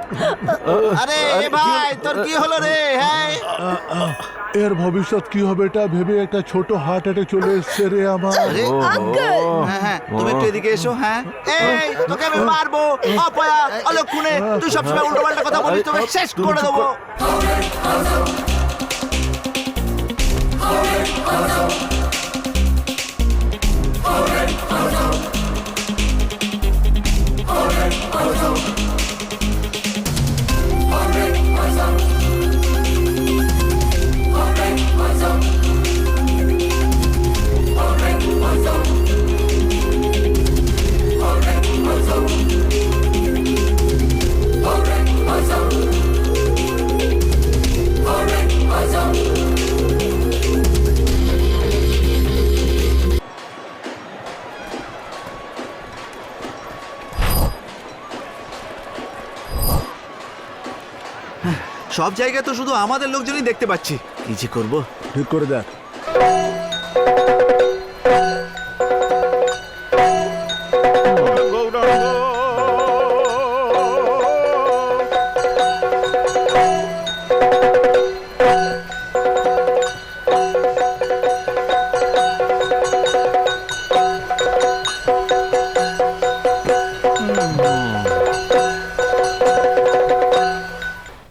আরে ভাই, তোর কি হলো রে? হ্যাঁ, এর ভবিষ্যৎ কি হবে এটা ভেবে একটা ছোট হার্ট অ্যাটাক চলে এসছে রে আমার। আঙ্কেল, হ্যাঁ, তুমি একটু এদিকে এসো। হ্যাঁ, এই তোকে আমি মারবো, অপয়া অলক্ষণে। তুই সবসময় উল্টো পাল্টা কথা বলিস, তোকে শেষ করে দেবো। সব জায়গায় তো শুধু আমাদের লোকজনই দেখতে পাচ্ছি। কি যে করবো? ঠিক করে দেখ।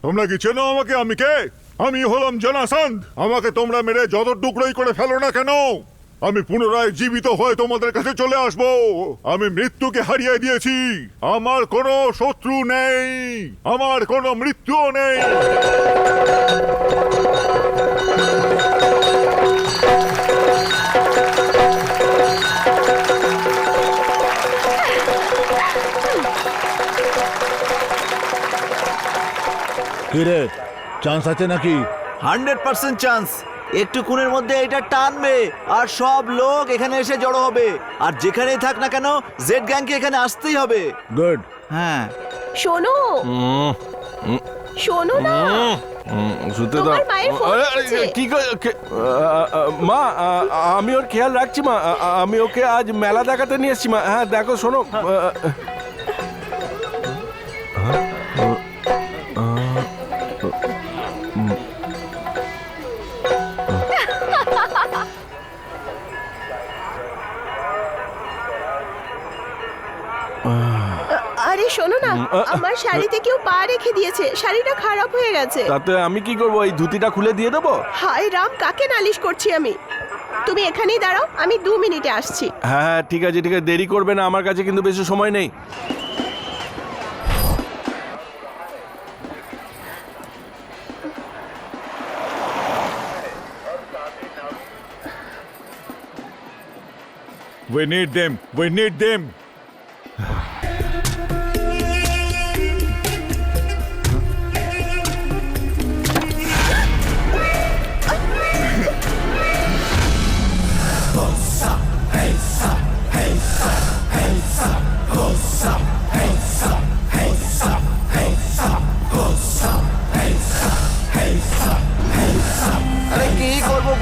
তোমরা কি চেনো আমাকে? আমি কে? আমি হলাম জনাসান্দ। আমাকে তোমরা মেরে যত টুকরোই করে ফেলো না কেন, আমি পুনরায় জীবিত হয়ে তোমাদের কাছে চলে আসব। আমি মৃত্যুকে হারিয়ে দিয়েছি। আমার কোনো শত্রু নেই, আমার কোনো মৃত্যুও নেই। কি রে, চান্স আছে নাকি? 100% চান্স। একটু খুনের মধ্যে এটা টানবে আর সব লোক এখানে এসে জড়ো হবে। আর যেখানেই থাক না কেন, জেড গ্যাংকে এখানে আসতেই হবে। গুড। হ্যাঁ, শোনো শোনো না, শুতে দাও। তোমার মায়ের ফোন আরে, এসেছে। কি মা, আমি ওর খেয়াল রাখছি মা। আমি ওকে আজ মেলা দেখাতে নিয়ে এসছি মা। হ্যাঁ দেখো, শোনো। আরে শোনো না, আমার শাড়িতে কেউ পা রেখে দিয়েছে, শাড়িটা খারাপ হয়ে গেছে। তাতে আমি কি করবো? এই ধুতিটা খুলে দিয়ে দেবো? হায় রাম, কাকে নালিশ করছি আমি? তুমি এখানেই দাঁড়াও, আমি 2 মিনিটে আসছি। হ্যাঁ ঠিক আছে ঠিক আছে, দেরি করবে না, আমার কাছে কিন্তু বেশি সময় নেই। We need them. We need them.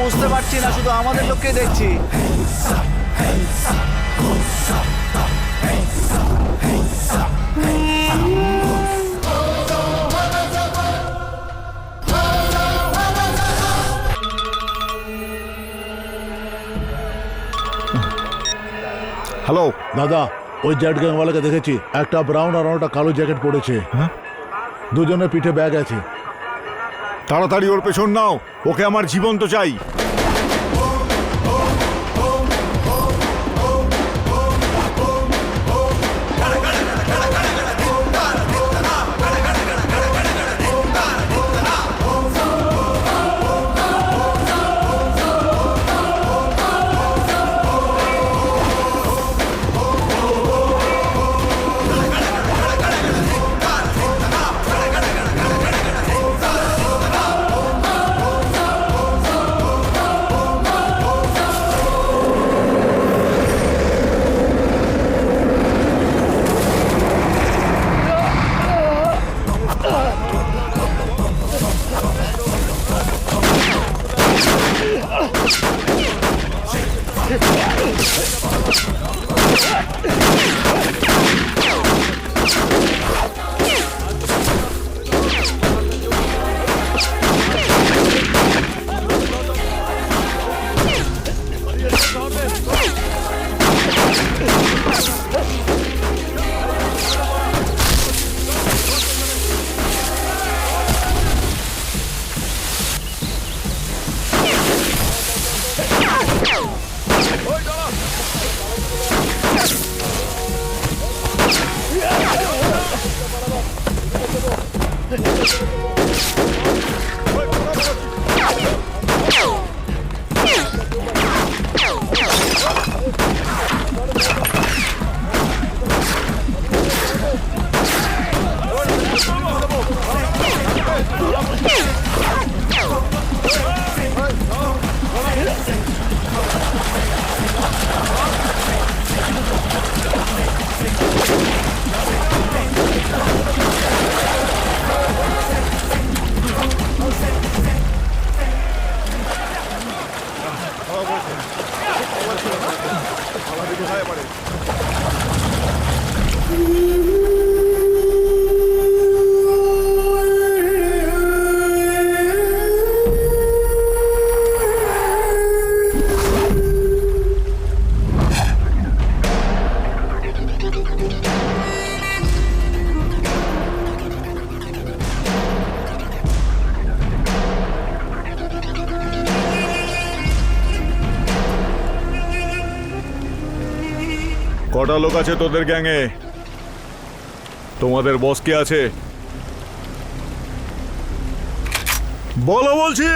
বুঝতে পারছি না, শুধু আমাদের লোককে দেখছি। হ্যালো দাদা, ওই জেড গ্যাংওয়ালাকে দেখেছি, একটা ব্রাউন আর একটা কালো জ্যাকেট পরেছে। দুজনের পিঠে ব্যাগ আছে। তাড়াতাড়ি ওর পেছন নাও, ওকে আমার জীবন্ত চাই। কটা লোক আছে তোদের গ্যাংয়ে? তোমাদের বস কে আছে বলো বলছি।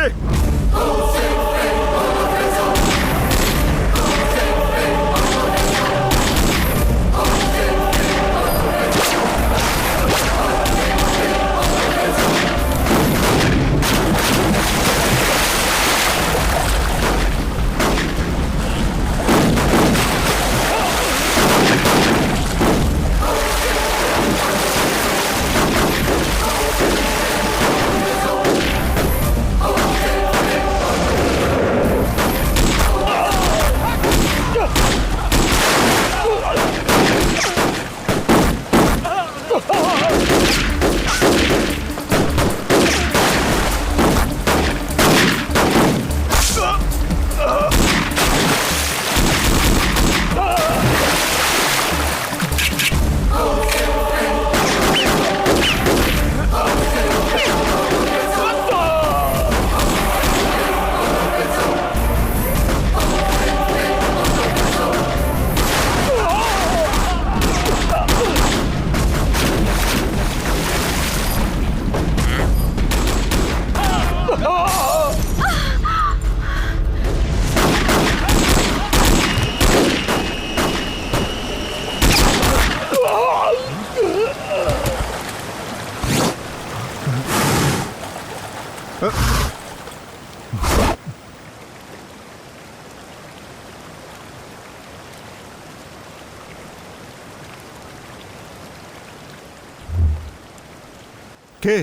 কে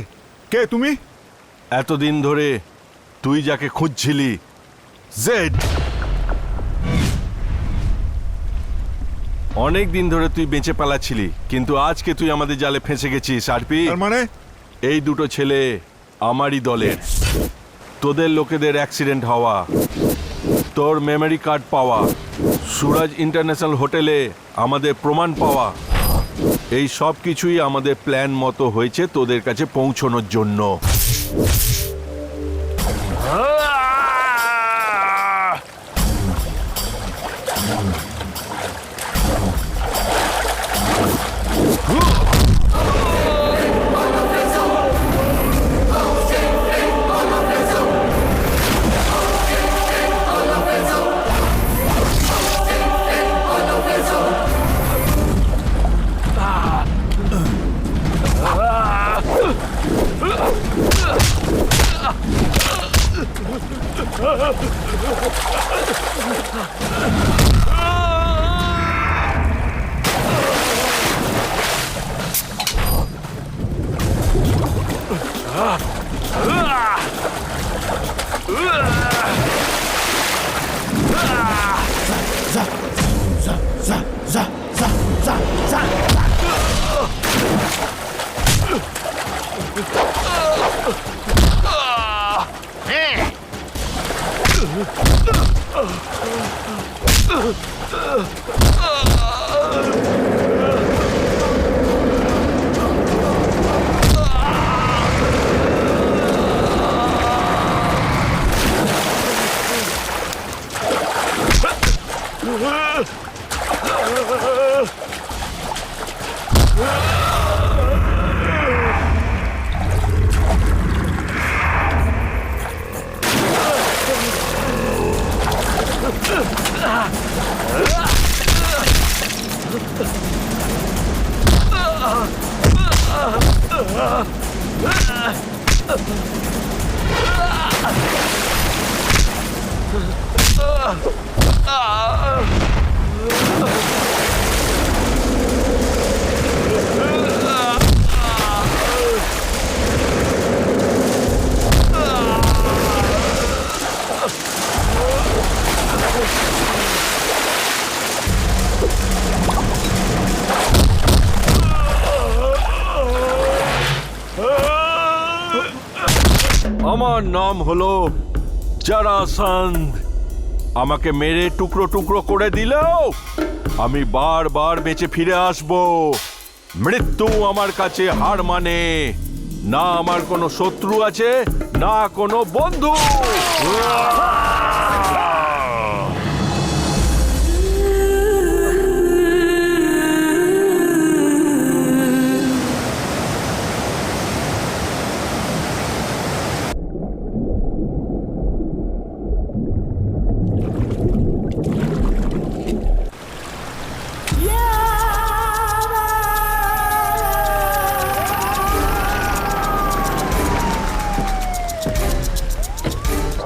কে তুমি? এতদিন ধরে তুই যাকে খুঁজছিলি জেড। অনেক দিন ধরে তুই বেঁচে পালাচ্ছিলি, কিন্তু আজকে তুই আমাদের জালে ফেঁসে গেছিস আরপি। মানে এই দুটো ছেলে আমারই দলের। তোদের লোকেদের অ্যাক্সিডেন্ট হওয়া, তোর মেমোরি কার্ড পাওয়া, সুরাজ ইন্টারন্যাশনাল হোটেলে আমাদের প্রমাণ পাওয়া, এই সব কিছুই আমাদের প্ল্যান মতো হয়েছে তোদের কাছে পৌঁছানোর জন্য। আমার নাম হলো জারাসন্ধ। আমাকে মেরে টুকরো টুকরো করে দিলেও আমি বারবার বেঁচে ফিরে আসব। মৃত্যু আমার কাছে হার মানে না। আমার কোনো শত্রু আছে, না কোনো বন্ধু।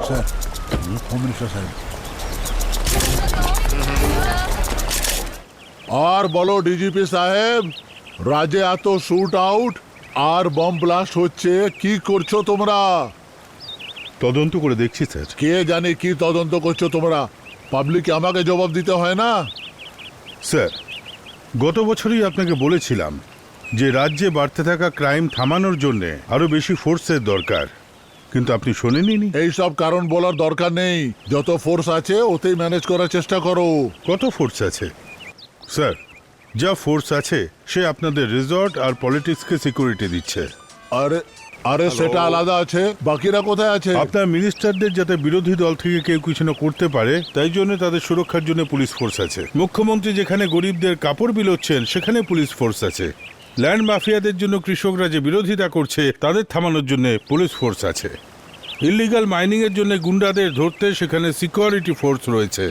স্যার, হোম মিনিস্টার সাহেব। আর বলো ডিজিপি সাহেব, রাজ্যে এত শুট আউট আর বম ব্লাস্ট হচ্ছে, কি করছো তোমরা? তদন্ত করে দেখছি স্যার। কে জানে কি তদন্ত করছো তোমরা? পাবলিক আমাকে জবাব দিতে হয় না? স্যার, গত বছরই আপনাকে বলেছিলাম যে রাজ্যে বাড়তে থাকা ক্রাইম থামানোর জন্য আরো বেশি ফোর্সের দরকার, কিন্তু আপনি শোনেননি। এই সব কারণ বলার দরকার নেই। যত ফোর্স আছে ওতেই ম্যানেজ করার চেষ্টা করো। কত ফোর্স আছে স্যার? যা ফোর্স আছে সে আপনাদের রিসর্ট আর পলিটিক্সকে সিকিউরিটি দিচ্ছে। আরে আরে সেটা আলাদা আছে, বাকিরা কোথায় আছে? আপনার মিনিস্টারদের যাতে বিরোধী দল থেকে কেউ কিছু না করতে পারে তাই জন্য তাদের সুরক্ষার জন্য পুলিশ ফোর্স আছে। মুখ্যমন্ত্রী যেখানে গরিবদের কাপড় বিলোচ্ছেন সেখানে পুলিশ ফোর্স আছে। ল্যান্ড মাফিয়াদের জন্য কৃষকরা যে বিরোধিতা করছে তাদের থামানোর জন্য পুলিশ ফোর্স আছে। ইলিগাল মাইনিং এর জন্য গুন্ডাদের ধরতে সেখানে সিকিউরিটি ফোর্স রয়েছে।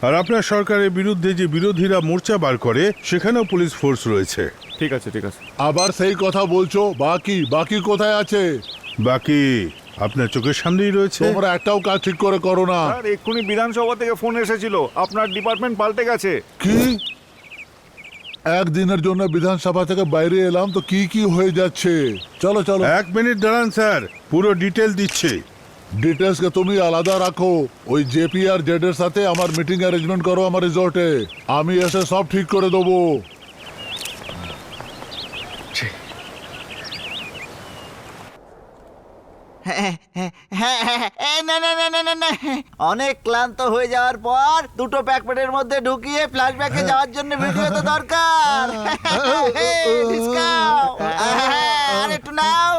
আর আপনার সরকারের বিরুদ্ধে যে বিরোধীরা মোর্চা বার করে সেখানেও পুলিশ ফোর্স রয়েছে। ঠিক আছে, ঠিক আছে। আবার সেই কথা বলছো? বাকি বাকি কোথায় আছে? বাকি আপনার চোখের সামনেই রয়েছে। তোমরা একটাও কাজ ঠিক করে করো না। স্যার, এক্ষুনি বিধানসভা থেকে ফোন এসেছিল, আপনার ডিপার্টমেন্ট পাল্টে গেছে। কি? একদিনের জন্য বিধানসভা থেকে বাইরে এলাম তো কি কি হয়ে যাচ্ছে? চলো চলো। 1 মিনিট দাঁড়ান স্যার, পুরো ডিটেল দিচ্ছি। ডিটেলসকে তুমি আলাদা রাখো। ওই জেপি আর জেড এর সাথে আমার মিটিং অ্যারেঞ্জমেন্ট করো আমার রিসর্টে। আমি এসে সব ঠিক করে দেবো। না না না না না না, অনেক ক্লান্ত হয়ে যাওয়ার পর দুটো প্যাকেটের মধ্যে ঢুকিয়ে ফ্ল্যাশব্যাকে যাওয়ার জন্য ভিডিও তো দরকার। ডিসকাউন্ট আর একটু নাও।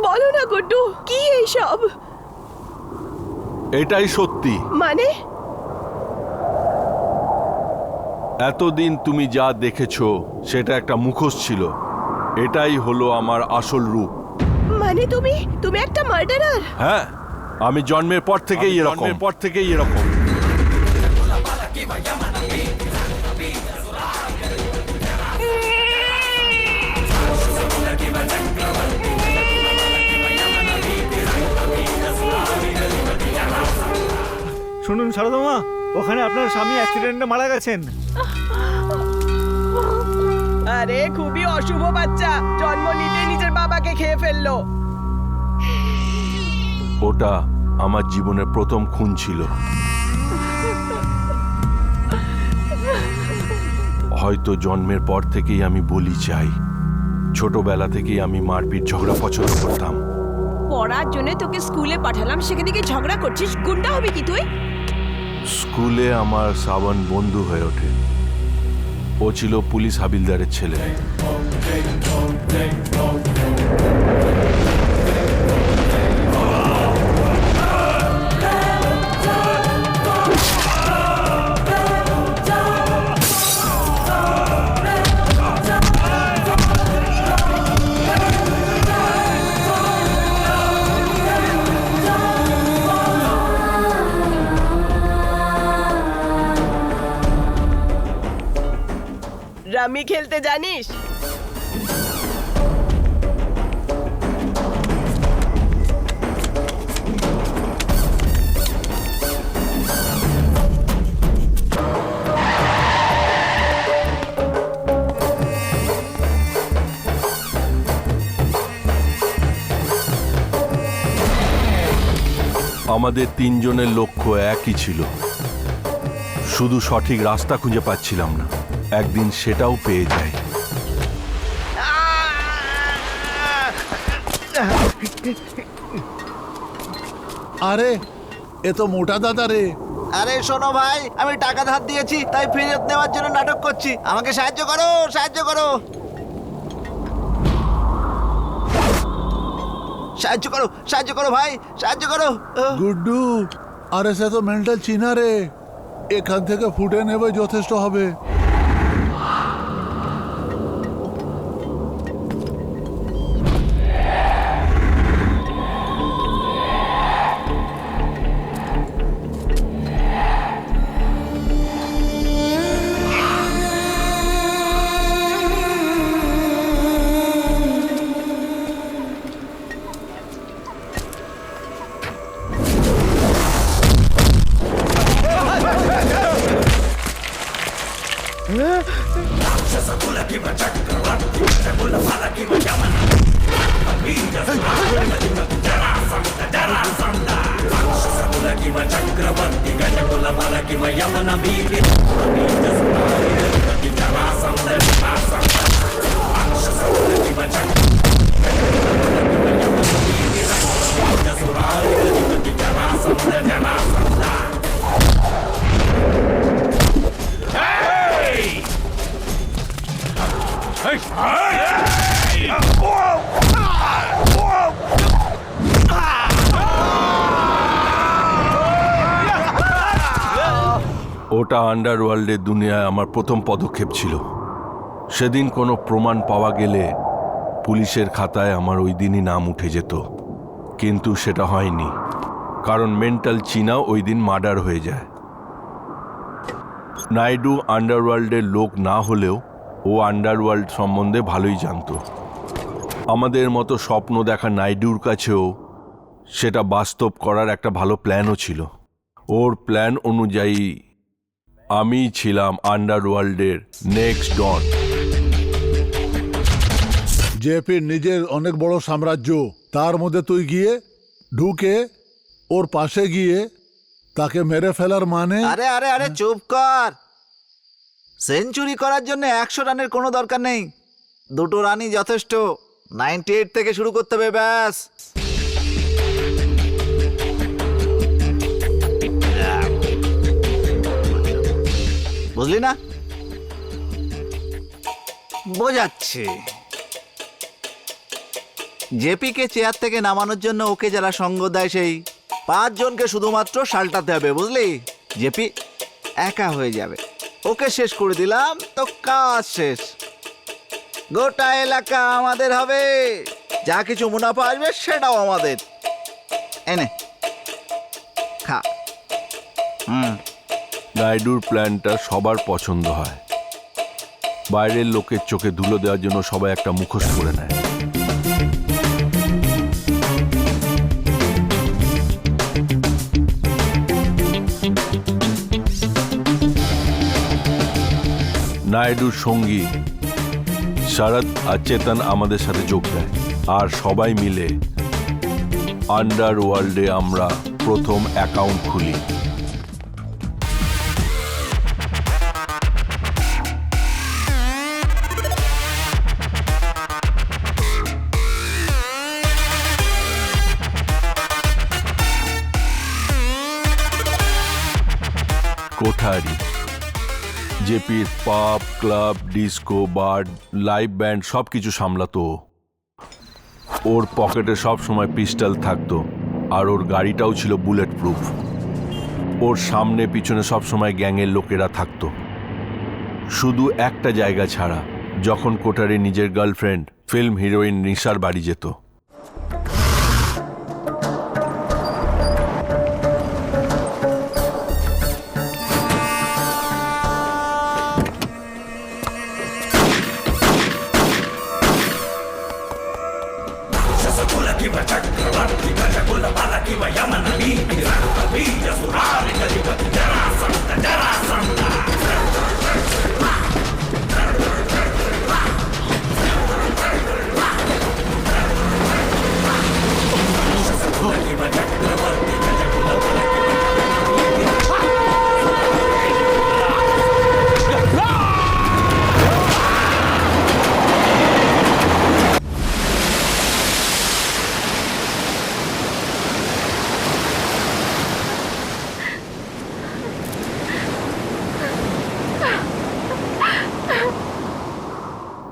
বলো না গুড্ডু, কি এইসব? এটাই সত্যি। মানে এতদিন তুমি যা দেখেছো সেটা একটা মুখোশ ছিল। এটাই হলো আমার আসল রূপ। মানে তুমি একটা মার্ডারার? হ্যাঁ, আমি জন্মের পর থেকেই এরকম। শুনুন সারদামা, ওখানে আপনার স্বামী অ্যাক্সিডেন্টে মারা গেছেন। আরে খুবই অশুভ বাচ্চা, জন্ম নিতে নিজের বাবাকে খেয়ে ফেললো। ওটা আমার জীবনের প্রথম খুন ছিল। হয়তো জন্মের পর থেকেই আমি বলি চাই। ছোটবেলা থেকেই আমি মারপিট ঝগড়া পছন্দ করতাম। পড়ার জন্য তোকে স্কুলে পাঠালাম, সেখানে গিয়ে ঝগড়া করছিস? গুন্ডা হবি কি তুই? স্কুলে আমার সাবান বন্ধু হয়ে ওঠে। ও ছিল পুলিশ হাবিলদারের ছেলে। রামি খেলতে জানিস? আমাদের তিনজনের লক্ষ্য একই ছিল, শুধু সঠিক রাস্তা খুঁজে পাচ্ছিলাম না। একদিন সেটাও পেয়ে যাই। আরে এ তো মোটা দাদা রে। আরে শোনো ভাই, আমি টাকা ধার দিয়েছি তাই ফেরত নেওয়ার জন্য নাটক করছি। আমাকে সাহায্য করো, সাহায্য করো, সাহায্য করো, সাহায্য করো ভাই, সাহায্য করো। গুড্ডু, আরে সে তো মেন্টাল চিনা রে। এখান থেকে ফুটে নেবে যথেষ্ট হবে। ওটা আন্ডারওয়ার্ল্ডের দুনিয়ায় আমার প্রথম পদক্ষেপ ছিল। সেদিন কোনো প্রমাণ পাওয়া গেলে পুলিশের খাতায় আমার ওই দিনই নাম উঠে যেত, কিন্তু সেটা হয়নি, কারণ মেন্টাল চীনাও ওই দিন মার্ডার হয়ে যায়। নাইডু আন্ডারওয়ার্ল্ডের লোক না হলেও ও আন্ডারওয়ার্ল্ড সম্বন্ধে ভালোই জানতো। আমাদের মতো স্বপ্ন দেখা নাইডুর কাছেও সেটা বাস্তব করার একটা ভালো প্ল্যানও ছিল। ওর প্ল্যান অনুযায়ী আমি ছিলাম আন্ডারওয়ার্ল্ডের নেক্সট ডন। জেপির নিজের অনেক বড় সাম্রাজ্য, তার মধ্যে তুই গিয়ে ঢুকে ওর পাশে গিয়ে তাকে মেরে ফেলার মানে? আরে আরে আরে চুপ কর। সেঞ্চুরি করার জন্য 100 রানের কোনো দরকার নেই, 2 রানই যথেষ্ট। 98 থেকে শুরু করতে হবে ব্যাস। বুঝলি না? বোঝাচ্ছে। জেপিকে চেয়ার থেকে নামানোর জন্য ওকে যারা সঙ্গ দেয় সেই 5 জনকে শুধুমাত্র সালটাতে হবে, বুঝলি? জেপি একা হয়ে যাবে, ওকে শেষ করে দিলাম তো কাজ শেষ। গোটা এলাকা আমাদের হবে, যা কিছু মুনাফা আসবে সেটাও আমাদের। এনে খা। নাইডুর প্ল্যানটা সবার পছন্দ হয়। বাইরের লোকের চোখে ধুলো দেওয়ার জন্য সবাই একটা মুখোশ করে নেয়। নাইডুর সঙ্গী শরৎ আর চেতন আমাদের সাথে যোগ দেয়, আর সবাই মিলে আন্ডারওয়ার্ল্ডে আমরা প্রথম অ্যাকাউন্ট খুলি। কোঠারি জেপির পাব, ক্লাব, ডিস্কো, বার, লাইভ ব্যান্ড সব কিছু সামলাতো। ওর পকেটে সব সময় পিস্টল থাকতো, আর ওর গাড়িটাও ছিল বুলেট প্রুফ। ওর সামনে পিছনে সব সময় গ্যাংয়ের লোকেরা থাকতো, শুধু একটা জায়গা ছাড়া, যখন কোঠারি নিজের গার্লফ্রেন্ড ফিল্ম হিরোইন নিশার বাড়ি যেত।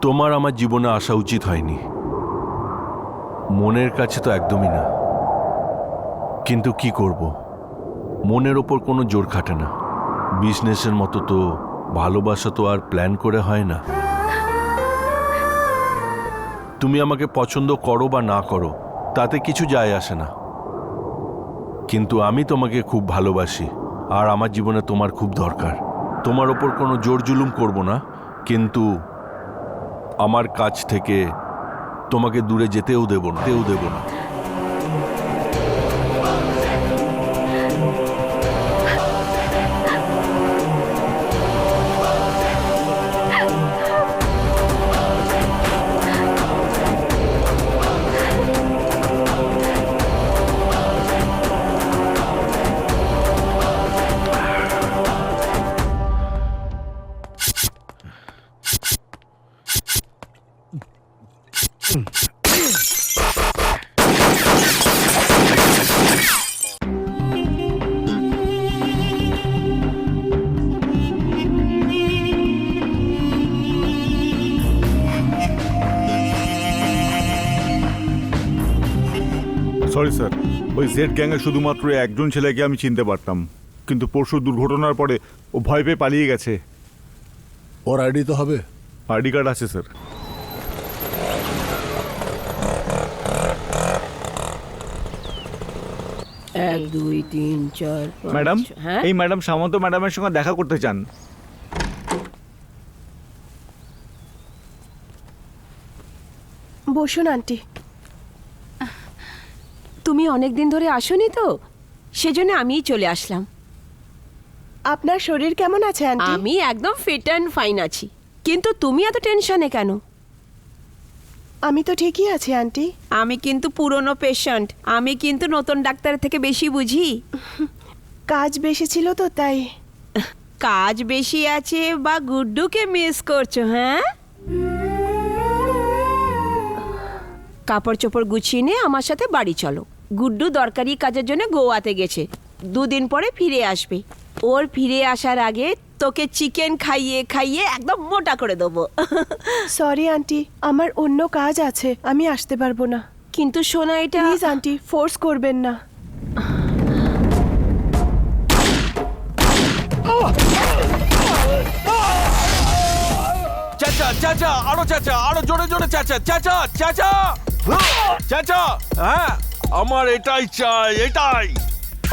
তোমার আমার জীবনে আসা উচিত হয়নি, মনের কাছে তো একদমই না। কিন্তু কি করব, মনের ওপর কোনো জোর খাটে না। বিজনেসের মতো তো ভালোবাসা তো আর প্ল্যান করে হয় না। তুমি আমাকে পছন্দ করো বা না করো তাতে কিছু যায় আসে না, কিন্তু আমি তোমাকে খুব ভালোবাসি, আর আমার জীবনে তোমার খুব দরকার। তোমার ওপর কোনো জোর জুলুম করব না, কিন্তু আমার কাছ থেকে তোমাকে দূরে যেতেও দেব না। সরি স্যার, ওই জেড গ্যাংয়ে শুধুমাত্র একজন ছেলেকে আমি চিনতে পারতাম, কিন্তু পরশু দুর্ঘটনার পরে ও ভয় পেয়ে পালিয়ে গেছে। ওর আইডি তো হবে? আইডি কার্ড আছে স্যার। এক, দুই, তিন, চার, পাঁচ। ম্যাডাম, হ্যাঁ, এই ম্যাডাম সামন্ত ম্যাডামের সঙ্গে দেখা করতে চান। বসুন আন্টি। তুমি তুমি অনেক দিন ধরে আসোনি তো, সেজন্য আমিই চলে আসলাম। আপনার শরীর কেমন আছে আন্টি? আমি একদম ফিট অ্যান্ড ফাইন আছি, কিন্তু তুমি এত টেনশনে কেন? আমি তো ঠিকই আছি আন্টি। আমি কিন্তু পুরনো পেশেন্ট, আমি কিন্তু নতুন ডাক্তারের থেকে বেশি বুঝি। কাজ বেশি ছিল তো তাই। কাজ বেশি আছে বা গুড্ডুকে মিস করছো? হ্যাঁ, কাপড় চোপড় গুছিয়ে নিয়ে আমার সাথে বাড়ি চলো। গুড্ডু দরকারি কাজের জন্য গোয়াতে গেছে, 2 দিন পরে ফিরে আসবে। ওর ফিরে আসার আগে তোকে চিকেন খাইয়ে খাইয়ে একদম মোটা করে দেবো। সরি আন্টি, আমার অন্য কাজ আছে, আমি আসতে পারবো না। কিন্তু সোনা, এটা প্লিজ আন্টি, ফোর্স করবেন না। চাচা চাচা, আরো চাচা, আরো জোরে জোরে চাচা, চাচা চাচা চাচা। হ্যাঁ, আমার এটাই চাই, এটাই।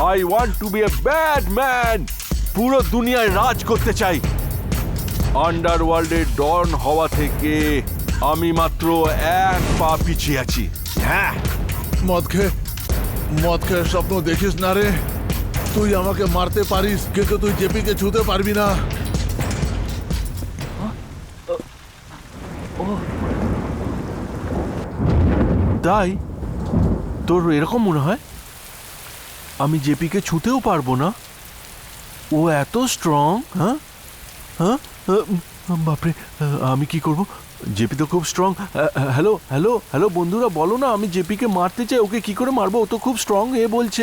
I want to be a bad man. পুরো দুনিয়ায় রাজ করতে চাই। আন্ডারওয়ার্ল্ডের ডন হওয়া থেকে আমি মাত্র 1 পা পিছিয়ে আছি। হ্যাঁ, মদ খেয়ে স্বপ্ন দেখিস না রে। তুই আমাকে মারতে পারিস, কিন্তু তুই জেপিকে ছুতে পারবি না। তাই তোর এরকম মনে হয় আমি জেপিকে ছুতেও পারবো না? ও এত স্ট্রং? হ্যাঁ হ্যাঁ, বাপরে, আমি কি করব? জেপি তো খুব স্ট্রং। হ্যালো হ্যালো হ্যালো বন্ধুরা, বলো না, আমি জেপিকে মারতে চাই। ওকে কি করে মারবো? ও তো খুব স্ট্রং। এ বলছে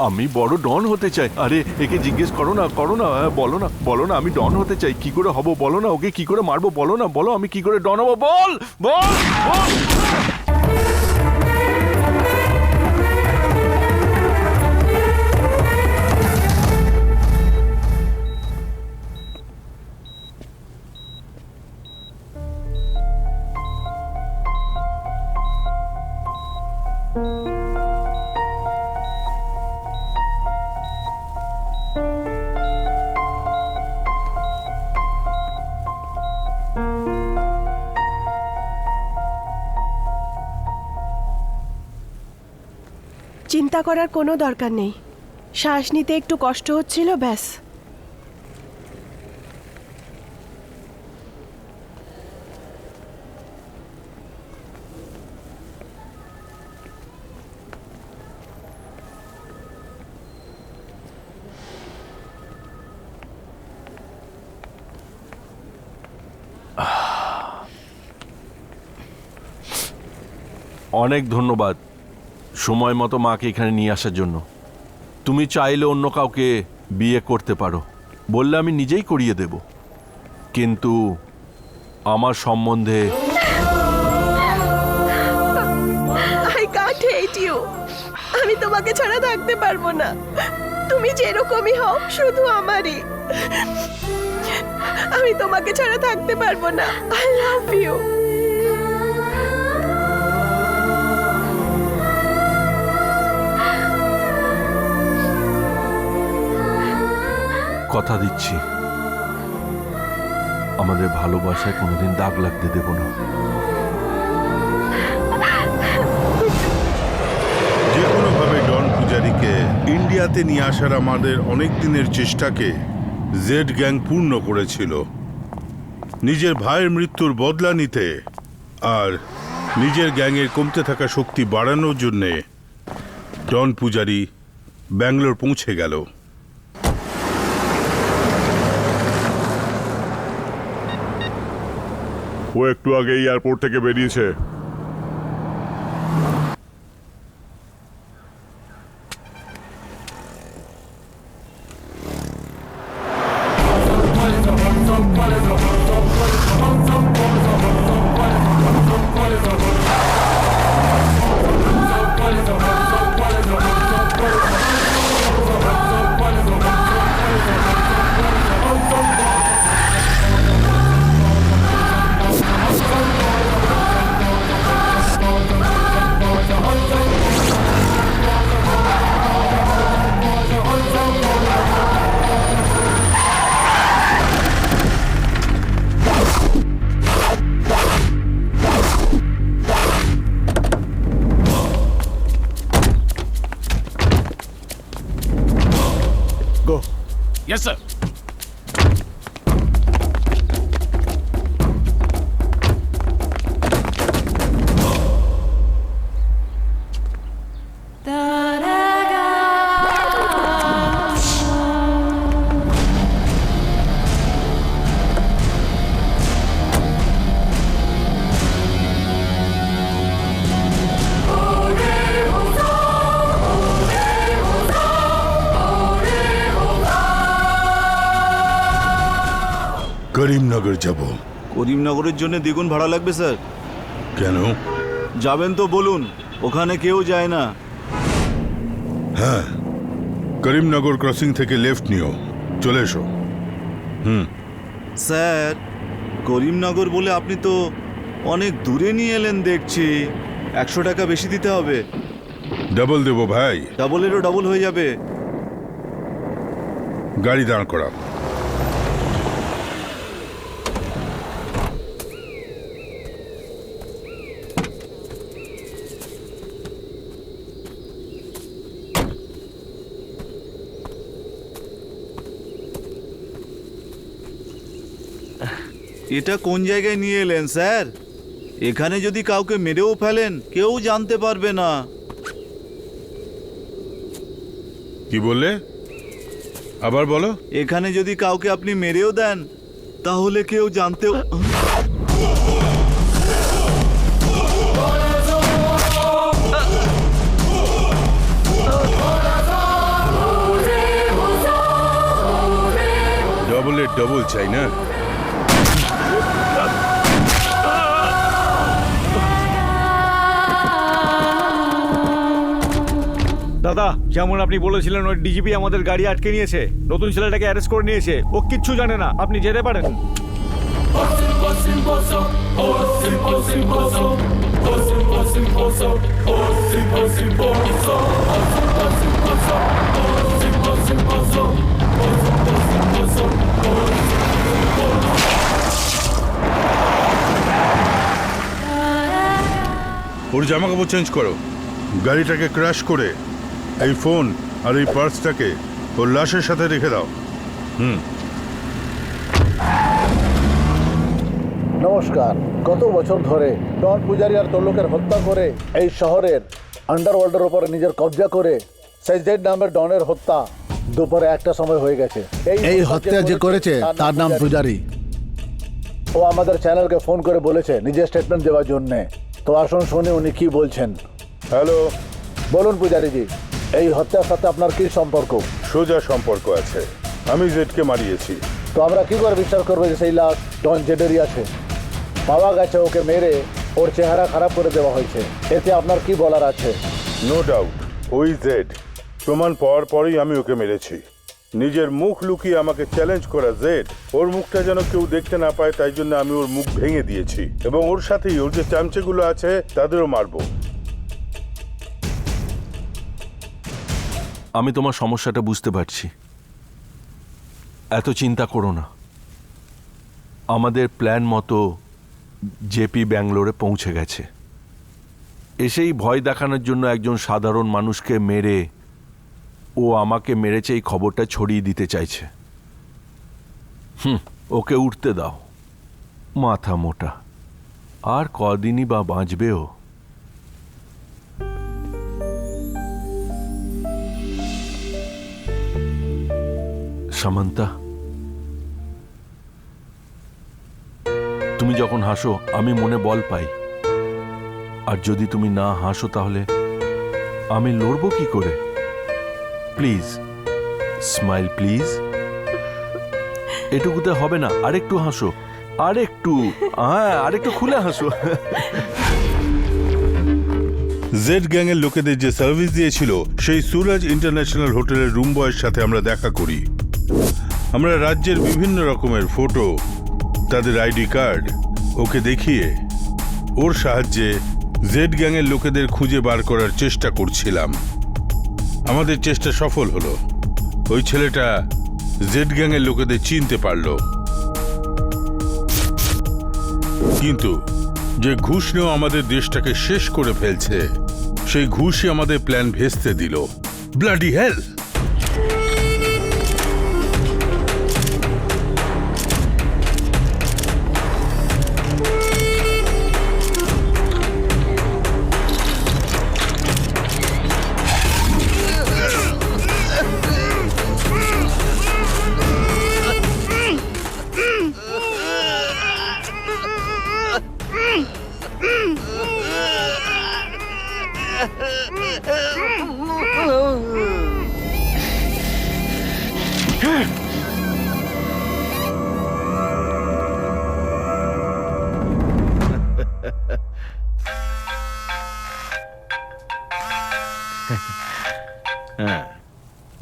আমি বড় ডন হতে চাই। আরে একে জিজ্ঞেস করো না, বলো না, বলো না, আমি ডন হতে চাই। কি করে হব বলো না? ওকে কি করে মারবো বলো না? বলো আমি কি করে ডন হবো? বল বল বল। চিন্তা করার কোনো দরকার নেই, শ্বাস নিতে একটু কষ্ট হচ্ছিল, ব্যাস। অনেক ধন্যবাদ সময় মতো মাকে এখানে নিয়ে আসার জন্য। তুমি চাইলে অন্য কাউকে বিয়ে করতে পারো, বললে আমি নিজেই করিয়ে দেব, কিন্তু আমার সম্বন্ধে I can't hate you. আমি তোমাকে ছাড়া থাকতে পারবো না। তুমি যেরকমই হও, শুধু আমারই। আমি তোমাকে ছাড়া থাকতে পারবো না। I love you. কথা দিচ্ছি আমাদের ভালোবাসায় কোনোদিন দাগ লাগতে দেব না। যে কোনোভাবে ডন পূজারীকে ইন্ডিয়াতে নিয়ে আসার আমাদের অনেক দিনের চেষ্টাকে জেড গ্যাং পূর্ণ করেছিল। নিজের ভাইয়ের মৃত্যুর বদলা নিতে আর নিজের গ্যাংয়ের কমতে থাকা শক্তি বাড়ানোর জন্যে ডন পূজারী ব্যাঙ্গালোর পৌঁছে গেল। ও একটু আগে এয়ারপোর্ট থেকে বেরিয়েছে। Yes sir. করিমনগর যাব। করিমনগরের জন্য দ্বিগুণ ভাড়া লাগবে স্যার। কেন? যাবেন তো বলুন, ওখানে কেউ যায় না। হ্যাঁ, করিমনগর ক্রসিং থেকে লেফট নিও, চলে এসো। স্যার, করিমনগর বলে আপনি তো অনেক দূরে নিয়ে এলেন দেখছি। 100 টাকা বেশি দিতে হবে। ডাবল দেবো ভাই। ডাবলেরও ডাবল হয়ে যাবে। গাড়ি দাঁড় করা। এটা কোন জায়গায় নিয়ে এলেন স্যার? এখানে যদি কাউকে মেরেও ফেলেন কেউ জানতে পারবে না। কি বললে? আবার বলো। এখানে যদি কাউকে আপনি মেরেও দেন তাহলে কেউ জানতেও... ডবলের ডবল চাই না? দাদা, যেমন আপনি বলেছিলেন ওই ডিজিপি আমাদের গাড়ি আটকে নিয়েছে, নতুন ছেলেটাকে অ্যারেস্ট করে নিয়েছে। ও কিচ্ছু জানে না, আপনি যেতে পারেন। ওর জামা কাপড় চেঞ্জ করো, গাড়িটাকে ক্র্যাশ করে এই ফোন আর এই পার্সটাকে ওর লাশের সাথে রেখে দাও। নমস্কার। গত বছর ধরে ডন পূজারি আর তোর লোকের হত্যা করে এই শহরের আন্ডারওয়ার্ল্ডের উপরে নিজের কবজা করে সেই জেড নামের ডনের হত্যা দুপুরে 1টার সময় হয়ে গেছে। এই হত্যা যে করেছে তার নাম পূজারি। ও আমাদের চ্যানেলকে ফোন করে বলেছে নিজের স্টেটমেন্ট দেওয়ার জন্য। তো আসুন শুনি উনি কি বলছেন। হ্যালো, বলুন পূজারিজি, এই হত্যার সাথে আপনার কি সম্পর্ক? সোজা সম্পর্ক আছে। আমি জেডকে মারিয়েছি। তো আমরা কি করে বিশ্বাস করবো যে সেই লাশ ডন জেডেরই আছে? পাওয়া গেছে ওকে মেরে ওর চেহারা খারাপ করে দেওয়া হয়েছে। এতে আপনার কি বলার আছে? নো ডাউট ওই জেড। প্রমাণ পাওয়ার পরেই আমি ওকে মেরেছি। নিজের মুখ লুকিয়ে আমাকে চ্যালেঞ্জ করা জেড, ওর মুখটা যেন কেউ দেখতে না পায় তাই জন্য আমি ওর মুখ ভেঙে দিয়েছি এবং ওর সাথেই ওর যে চামচেগুলো আছে তাদেরও মারবো। আমি তোমার সমস্যাটা বুঝতে পারছি, এত চিন্তা করো না। আমাদের প্ল্যান মতো জেপি ব্যাঙ্গালোরে পৌঁছে গেছে। এসেই ভয় দেখানোর জন্য একজন সাধারণ মানুষকে মেরে ও আমাকে মেরেছে এই খবরটা ছড়িয়ে দিতে চাইছে। ওকে উঠতে দাও, মাথা মোটা। আর কদিনই বা বাঁচবে ও। সামান্তা, তুমি যখন হাসো আমি মনে বল পাই, আর যদি তুমি না হাসো তাহলে আমি লড়বো কি করে? Please smile, please. এটুকুতে হবে না, আরেকটু হাসো, আরেকটু। হ্যাঁ, আরেকটু খুলে হাসো। জেড গ্যাংয়ের লোকেদের যে সার্ভিস দিয়েছিল সেই সুরাজ ইন্টারন্যাশনাল হোটেলের রুম বয়ের সাথে আমরা দেখা করি। আমরা রাজ্যের বিভিন্ন রকমের ফটো, তাদের আইডি কার্ড ওকে দেখিয়ে ওর সাহায্যে জেড গ্যাংয়ের লোকেদের খুঁজে বার করার চেষ্টা করছিলাম। আমাদের চেষ্টা সফল হলো। ওই ছেলেটা জেড গ্যাংয়ের লোকেদের চিনতে পারল। কিন্তু যে ঘুষ নেওয়া আমাদের দেশটাকে শেষ করে ফেলছে, সেই ঘুষই আমাদের প্ল্যান ভেস্তে দিল। ব্লাডি হেল!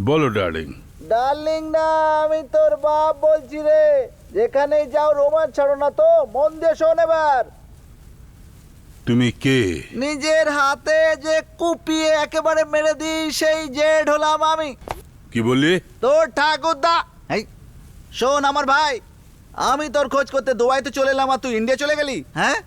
বলো ডার্লিং। ডার্লিং না, আমি তোর বাপ বলছি রে। যেখানেই যাও রোমাঞ্চ ছাড়ো না তো, মন দিয়ে শোন এবার। তুমি কে? নিজের হাতে যে কুপিয়ে একেবারে মেরে দিই সেই জেড হলাম আমি। কি বললি? তোর ঠাকুরদা। এই শোন আমার ভাই, আমি তোর খোঁজ করতে দুবাইতে চলে এলাম আর তুই ইন্ডিয়া চলে গেলি, হ্যাঁ?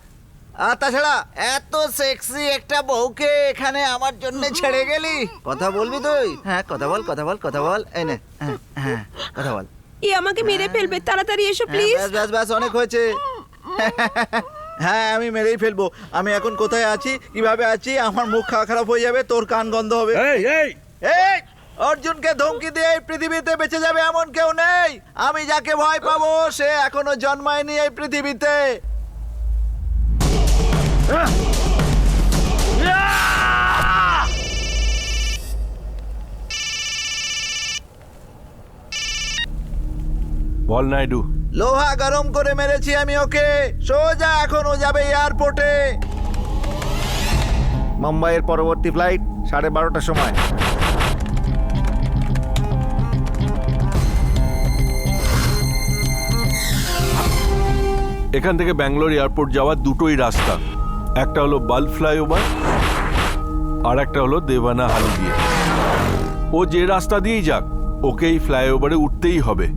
আর তাছাড়া এত সেক্সি একটা বউকে এখানে আমার জন্য ছেড়ে গেলি। কথা বলবি তুই? হ্যাঁ কথা বল, কথা বল, কথা বল। এই নে, হ্যাঁ হ্যাঁ কথা বল। এ আমাকে মেরে ফেলবে, তাড়াতাড়ি এসো প্লিজ। ব্যাস ব্যাস ব্যাস, অনেক হয়েছে। হ্যাঁ আমি মেরেই ফেলবো। আমি এখন কোথায় আছি, কিভাবে আছি, আমার মুখ খারাপ হয়ে যাবে, তোর কান গন্ধ হবে। এই এই এই অর্জুনকে ধমকি দিয়ে এই পৃথিবীতে বেঁচে যাবে এমন কেউ নেই। আমি যাকে ভয় পাবো সে এখনো জন্মায়নি এই পৃথিবীতে। বল নাইডু। লোহা গরম করে মেরেছি আমি ওকে। সোজা এখন ও যাবে এয়ারপোর্টে। মুম্বাইয়ের পরবর্তী ফ্লাইট 12:30টার সময়। এখান থেকে ব্যাঙ্গালোর এয়ারপোর্ট যাওয়ার দুটোই রাস্তা, একটা হলো বাল্ব ফ্লাইওভার আর একটা হলো দেবানা হালি দিয়ে। ও যে রাস্তা দিয়েই যাক, ওকে এই ফ্লাইওভারে উঠতেই হবে।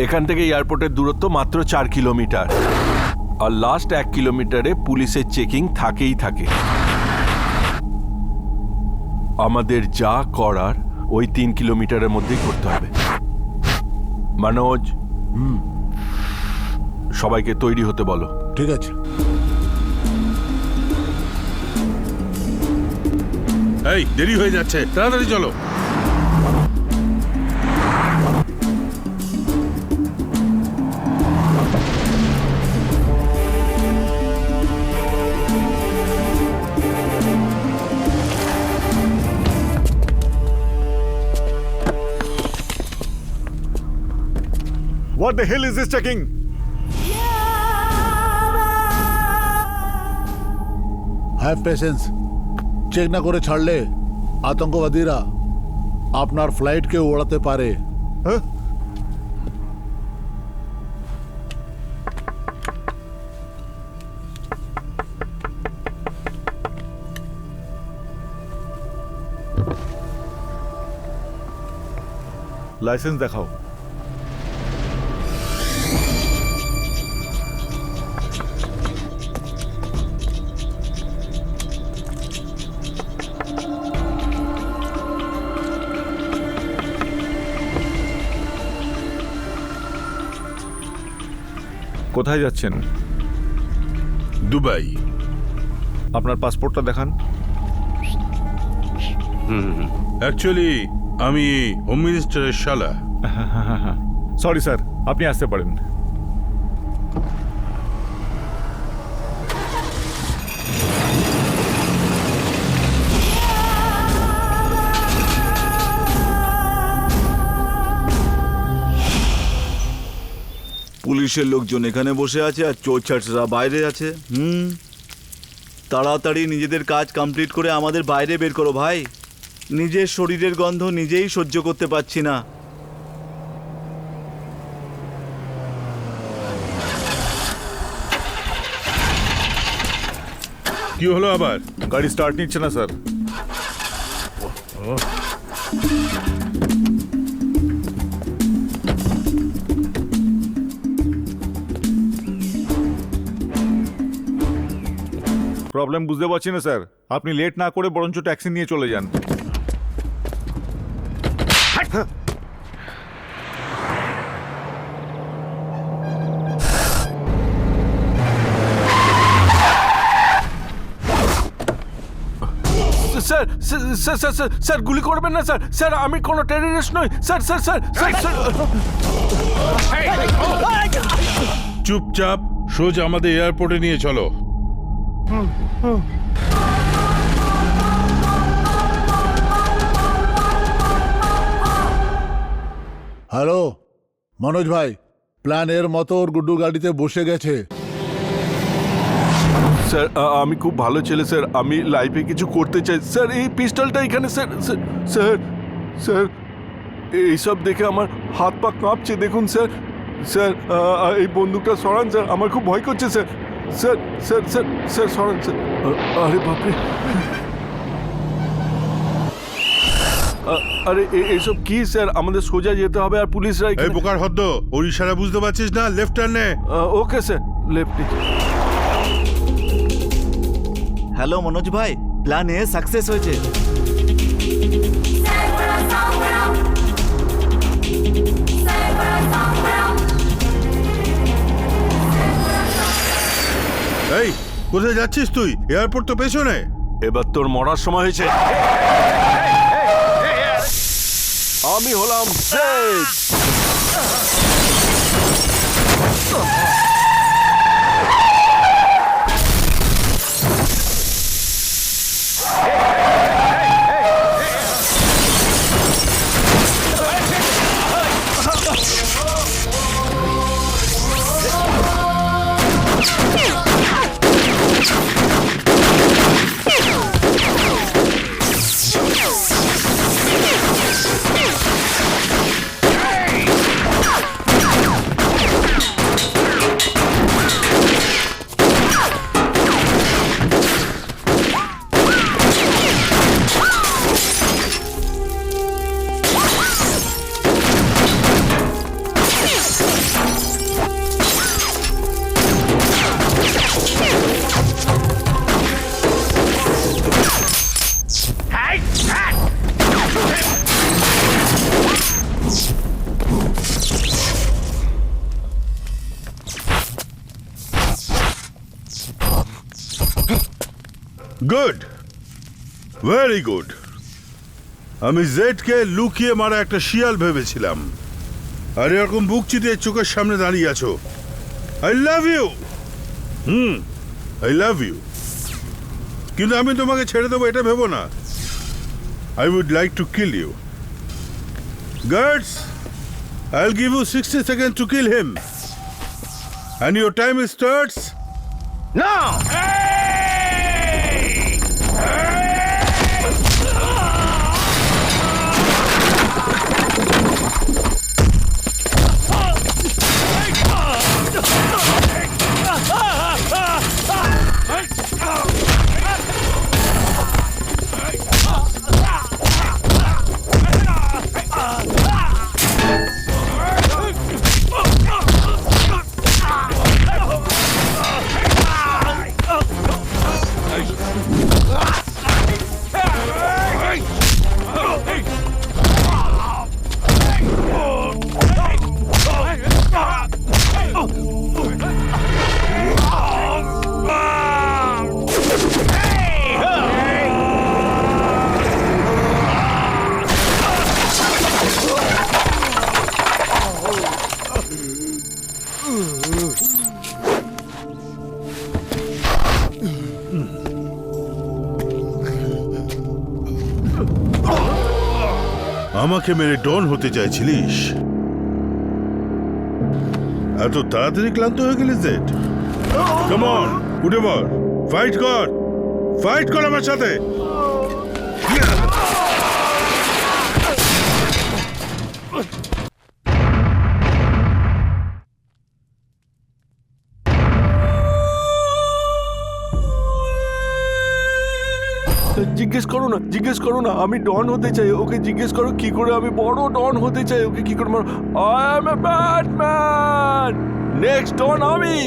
এখান থেকে এয়ারপোর্টের দূরত্ব মাত্র 4 কিলোমিটার, আর লাস্ট 1 কিলোমিটারে পুলিশের চেকিং থাকেই থাকে। আমাদের যা করার ওই 3 কিলোমিটারের মধ্যেই করতে হবে। মনোজ, সবাইকে তৈরি হতে বলো। ঠিক আছে। এই দেরি হয়ে যাচ্ছে, তাড়াতাড়ি চলো। What the hell is this checking? Have patience. Check না করে ছাড়লে আতঙ্কবাদীরা আপনার ফ্লাইটকে ওড়াতে পারে। Huh? লাইসেন্স দেখাও। কোথায় যাচ্ছেন? দুবাই। আপনার পাসপোর্টটা দেখান। অ্যাকচুয়ালি আমি হোম মিনিস্টারের শালা। সরি স্যার, আপনি আসতে পারেন। পুলিশের লোকজন এখানে বসে আছে আর চোর ছাটরা বাইরে আছে। তাড়াতাড়ি নিজেদের কাজ কমপ্লিট করে আমাদের বাইরে বের করো ভাই। নিজের শরীরের গন্ধ নিজেই সহ্য করতে পারছি না। কি হলো আবার? গাড়ি স্টার্ট নিচ্ছে না স্যার। প্রবলেম বুঝতে পারছি না স্যার, আপনি লেট না করে বরঞ্চ ট্যাক্সি নিয়ে চলে যান। Sir sir sir sir sir গুলি করবেন না স্যার। স্যার আমি কোনো টেররিস্ট নই sir. Sir sir sir sir চুপচাপ সোজা আমাদের এয়ারপোর্টে নিয়ে চলো। হ্যালো মনোজ ভাই, প্ল্যান এর মতো ওর গুড্ডু গাড়িতে বসে গেছে। স্যার আমি খুব ভালো ছেলে স্যার, আমি লাইফে কিছু করতে চাই স্যার। এই পিস্টলটা এখানে স্যার স্যার স্যার এইসব দেখে আমার হাত পা কাঁপছে দেখুন স্যার। স্যার এই বন্দুকটা সরান স্যার, আমার খুব ভয় করছে sir. Sir sir sir sir সরান স্যার। আরে বাপরে, আরে এইসব কি স্যার? আমাদের সোজা যেতে হবে আর পুলিশরা এই বোকার হদ্দ, ওর ইশারা বুঝতে পারছিস না? লেফট টার্ন নে। Okay sir, left. Hello Manoj ভাই, প্ল্যান এ সাকসেস হয়েছে। এই কোথায় যাচ্ছিস তুই? এয়ারপোর্ট তো পেছনে। এবার তোর মরার সময় হয়েছে। আমি হলাম জেড। Good, very good. আমি জেডকে লুকিয়ে মারা একটা শিয়াল ভেবেছিলাম, আর এরকম বুক চিতিয়ে চোখের সামনে দাঁড়িয়ে আছো। I love you. I love you. কিন্তু আমি তোমাকে ছেড়ে দেবো এটা ভেবো না। I would like to kill you. Guards, I'll give you 60 seconds to kill him, and your time starts now. আমাকে মেরে ডন হতে চাইছিলিস? এত তাড়াতাড়ি ক্লান্ত হয়ে গেলি জেড? কাম অন, উঠে পড়, ফাইট কর, ফাইট কর আমার সাথে। জিজ্ঞেস করো না, আমি ডন হতে চাই। ওকে জিজ্ঞেস করো কি করে আমি বড় ডন হতে চাই, ওকে কি করে মারো। I am a Batman, next don আমি।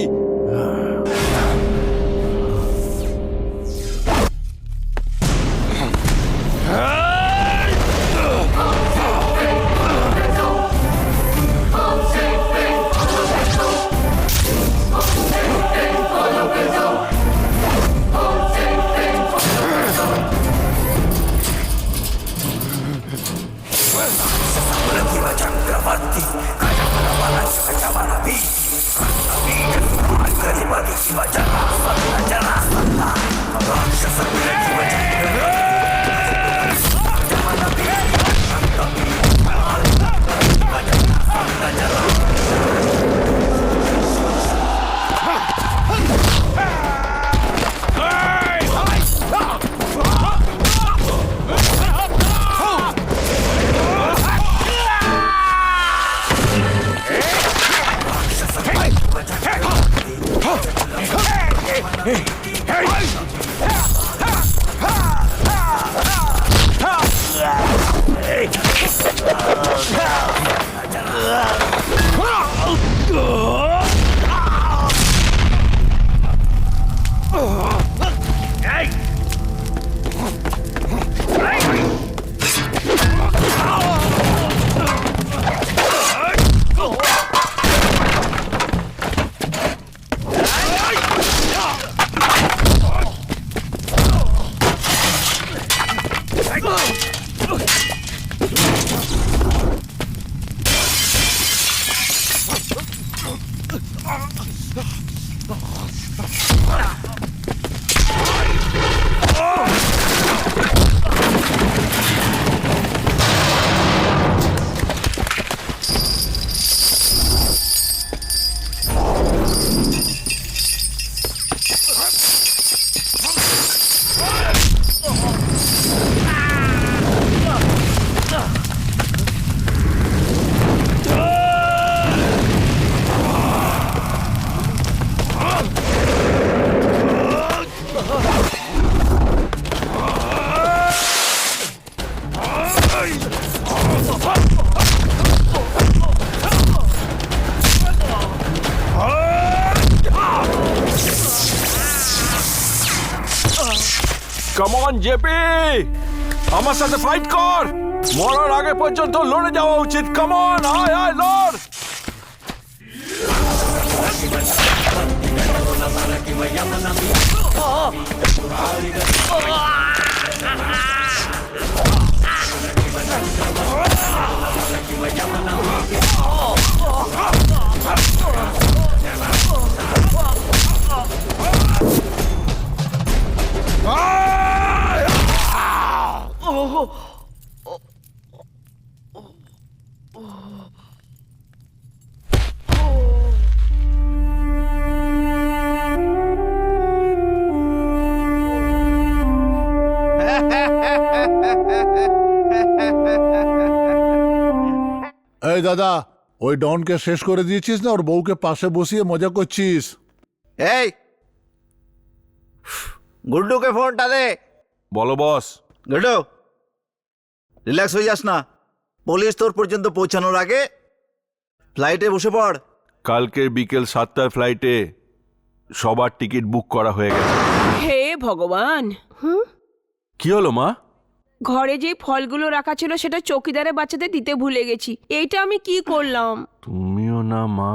কাম অন জেপি, আমার সাথে ফাইট কর। মরার আগে পর্যন্ত লড়ে যাওয়া উচিত। কাম অন, আয় আয় লড়। এই দাদা, ওই ডনকে শেষ করে দিয়েছিস না? ওর বউকে পাশে বসিয়ে মজা করছিস? এই গুড্ডুকে ফোনটা দে। বলো বস। গুড্ডু, রিল্যাক্স হয়ে যাস না। পুলিশ তোর পর্যন্ত পৌঁছানোর আগে ফ্লাইটে বসে পড়। কালকের বিকেল 7টার ফ্লাইটে সবার টিকিট বুক করা হয়ে গেছে। হে ভগবান! কি হলো মা? ঘরে যে ফলগুলো রাখা ছিল সেটা চৌকিদারের বাচ্চাদের দিতে ভুলে গেছি। এইটা আমি কি করলাম? তুমিও না মা।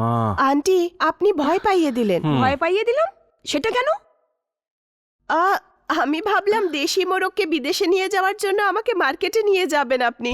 আন্টি, আপনি ভয় পাইয়ে দিলেন। ভয় পাইয়ে দিলাম? সেটা কেন? আমি ভাবলাম দেশি মোরগকে বিদেশে নিয়ে যাওয়ার জন্য আমাকে মার্কেটে নিয়ে যাবেন আপনি।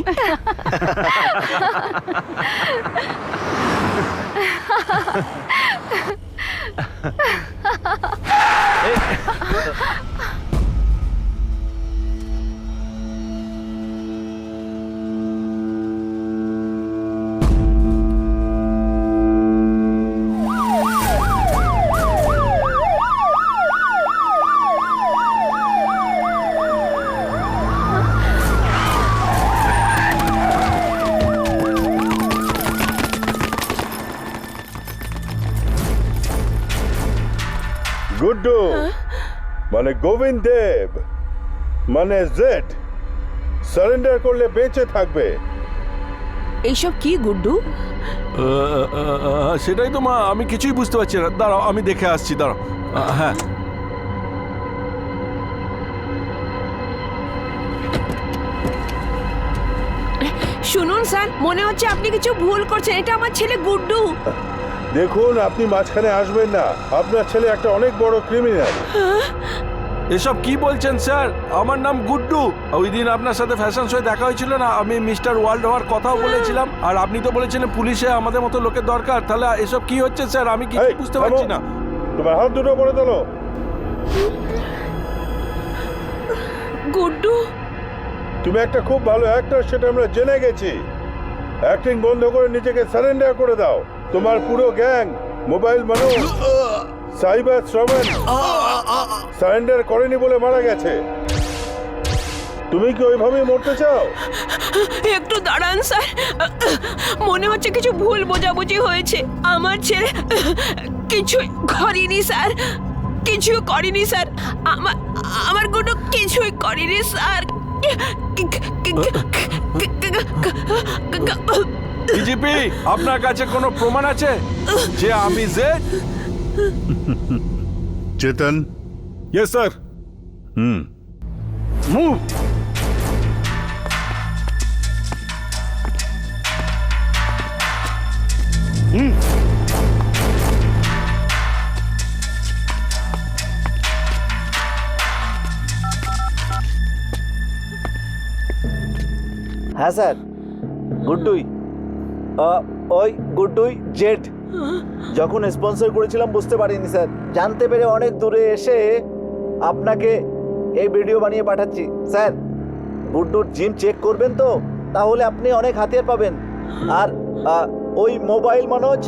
গুড্ডু মানে গোবিন্দ দেব মানে জেড সারেন্ডার করলে বেঁচে থাকবে। এইসব কি গুড্ডু? সেটাই তো মা, আমি কিছুই বুঝতে পারছি না। দাঁড়াও, আমি দেখে আসছি। দাঁড়াও। হ্যাঁ, শুনুন স্যার, মনে হচ্ছে আপনি কিছু ভুল করছেন। এটা আমার ছেলে গুড্ডু। দেখুন, আপনি মাঝখানে আসবেন না। আপনার ছেলে একটা অনেক বড় ক্রিমিনাল। এসব কি বলছেন স্যার? আমার নাম গুড্ডু। ওই দিন আপনার সাথে ফ্যাশন শোয়ে দেখা হয়েছিল না, আমি মিস্টার ওয়ার্ল্ড হওয়ার কথাও বলেছিলাম। আর আপনি তো বলেছিলেন পুলিশে আমাদের মতো লোকের দরকার। তাহলে এসব কি হচ্ছে স্যার? আমি কিছু এই, বুঝতে পারছি না। তোমার হাত দুটো পরে তোলো। গুড্ডু, তুমি একটা খুব ভালো অ্যাক্টর, সেটা আমরা জেনে গেছি। অ্যাক্টিং বন্ধ করে নিজেকে সারেন্ডার করে দাও। তোমার পুরো গ্যাং, মোবাইল মানুষ, সাইবার শ্রমণ সারেন্ডার করেনি বলে মারা গেছে। তুমি কি ওইভাবেই মরতে চাও? একটু দাঁড়ান স্যার, মনে হচ্ছে কিছু ভুল বোঝাবুঝি হয়েছে। আমার ছেলে কিছুই করেনি স্যার, কিছু করেনি স্যার। আমার গুড্ডু কিছুই করেনি স্যার। ডিজিপি, আপনার কাছে কোনো প্রমাণ আছে যে আমি Z? Chetan. Yes sir. Move. হ্যাঁ স্যার, গুড্ডুই। ওই গুড্ডুই জেড। যখন স্পন্সর করেছিলাম বুঝতে পারিনি স্যার, জানতে পেরে অনেক দূরে এসে আপনাকে এই ভিডিও বানিয়ে পাঠাচ্ছি। স্যার, গুড্ডুর জিম চেক করবেন তো, তাহলে আপনি অনেক হাতিয়ার পাবেন। আর ওই মোবাইল মনোজ,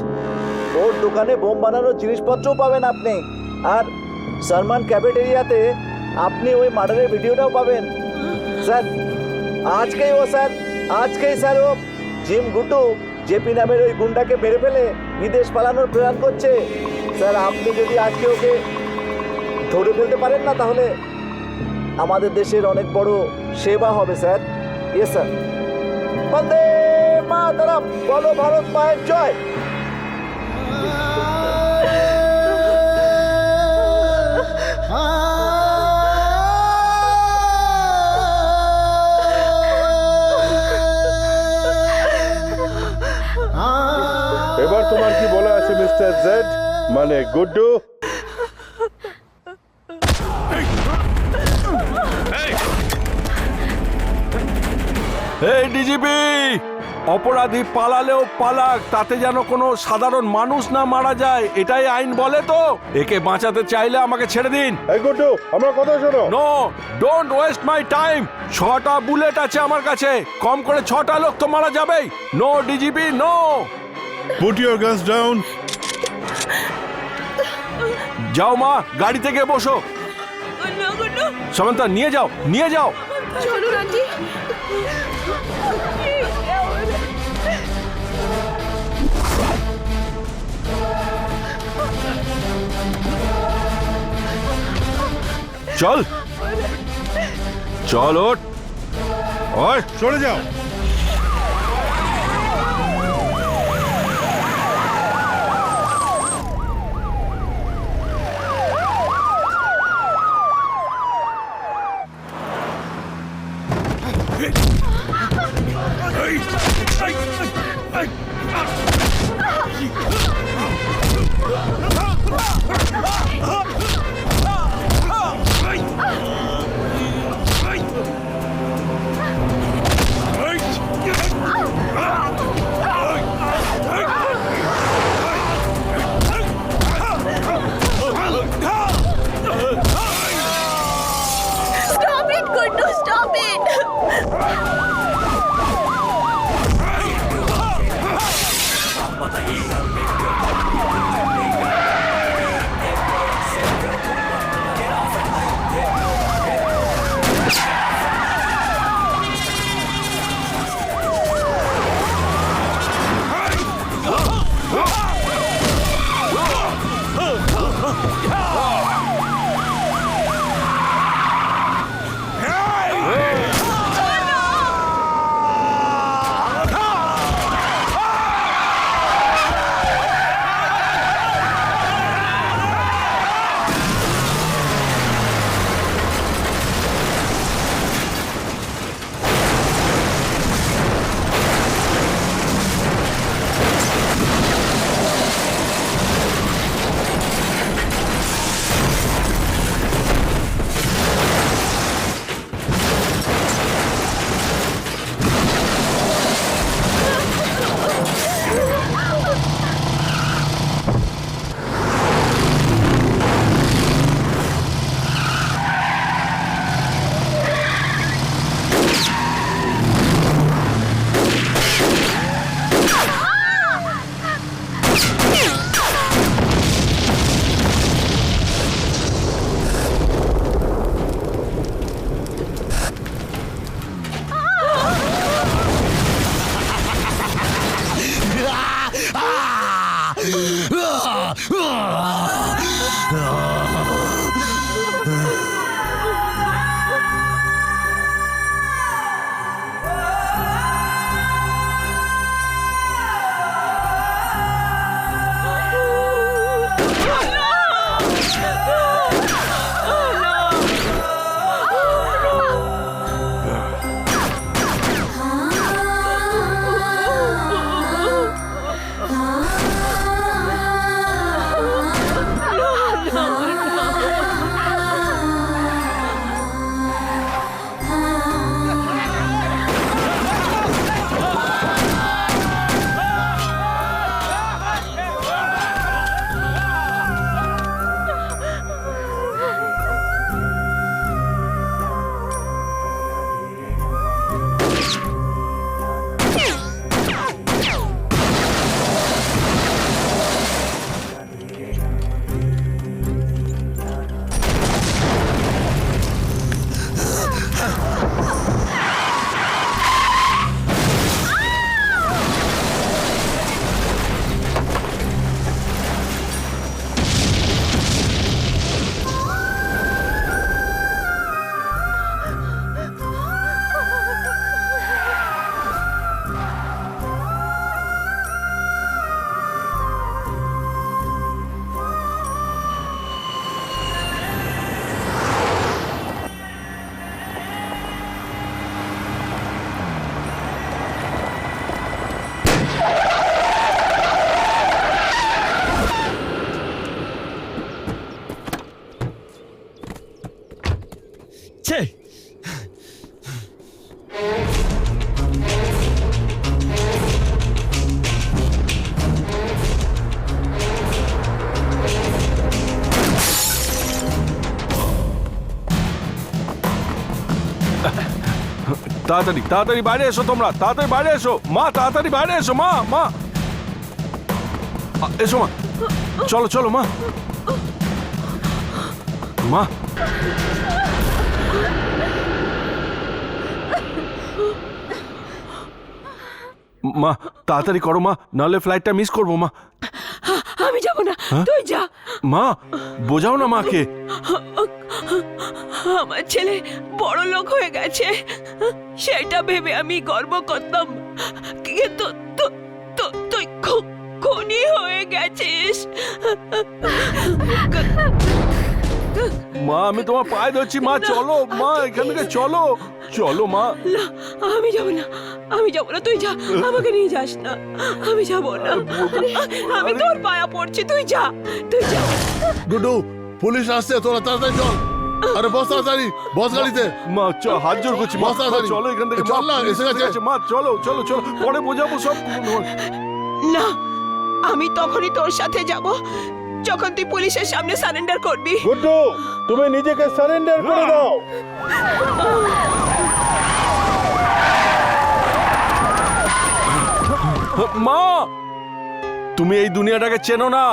ওর দোকানে বোম বানানোর জিনিসপত্রও পাবেন আপনি। আর সালমান ক্যাফেটেরিয়াতে আপনি ওই মার্ডারের ভিডিওটাও পাবেন। স্যার আজকেই স্যার ও জিম গুড্ডু জেপি নামের ওই গুন্ডাকে মেরে ফেলে বিদেশ পালানোর প্ল্যান করছে। স্যার, আপনি যদি আজকে ওকে ধরে ফেলতে পারেন না, তাহলে আমাদের দেশের অনেক বড় সেবা হবে sir. Yes sir. Vande Mataram, বলো ভারত মায়ের জয়। তোমার কি বলা আছে মিস্টার জেড মানে গুড্ডু? এই ডিজিপি, অপরাধী পালালেও পালাক, তাতে যেন কোনো সাধারণ মানুষ না মারা যায়, এটাই আইন বলে তো। একে বাঁচাতে চাইলে আমাকে ছেড়ে দিন। এই গুড্ডু, আমার কথা শোনো। No, don't waste my time. 6টা বুলেট আছে আমার কাছে, কম করে 6টা লোক তো মারা যাবেই। No DGP, no. Put your guns down. যাও মা, গাড়ি থেকে বসো। সামান্তা, নিয়ে যাও, নিয়ে যাও। চলুন আন্টি। চল চল, ওঠ। ওই চলে যাও। Stop it, Guddu, stop it. তাড়াতাড়ি তাড়াতাড়ি বাইরে এসো তোমরা, তাড়াতাড়ি বাইরে এসো মা, তাড়াতাড়ি বাইরে এসো মা, মা এসো মা, চলো চলো মা, মা মা তাড়াতাড়ি করো মা, নাহলে ফ্লাইটটা মিস করবো মা। আমি যাব না, তুই যা। মা বোঝাও না মাকে। আমার ছেলে বড় লোক হয়ে গেছে সেটা ভেবে আমি গর্ব করতাম, কিন্তু তুই খুনি হয়ে গেছিস। মা আমি তোমার পায়ে ধরছি মা, চলো মা এখান থেকে চলো, চলো মা। না, আমি যাব না, আমি যাব না, তুই যা, আমাকে নিয়ে যাস না, আমি যাব না, আমি তোর পায়া পড়ছি, তুই যা, তুই যা। গুড্ডু, পুলিশ আসছে, তোরা তাড়াতাড়ি চল। আরে বস তাড়াতাড়ি, বস গাড়িতে। মা হাত জোর করছি মা, বস তাড়াতাড়ি। চলো এখান থেকে, চল না, এসে গেছে। মা চলো চলো চলো, পরে বোঝাবো সব। না, আমি তখনই তোর সাথে যাব যখন তুই পুলিশের সামনে সারেন্ডার করবি। গুড্ডু, তুমি নিজেকে সারেন্ডার করে দাও। মা তুমি এই দুনিয়াটাকে চেনো না,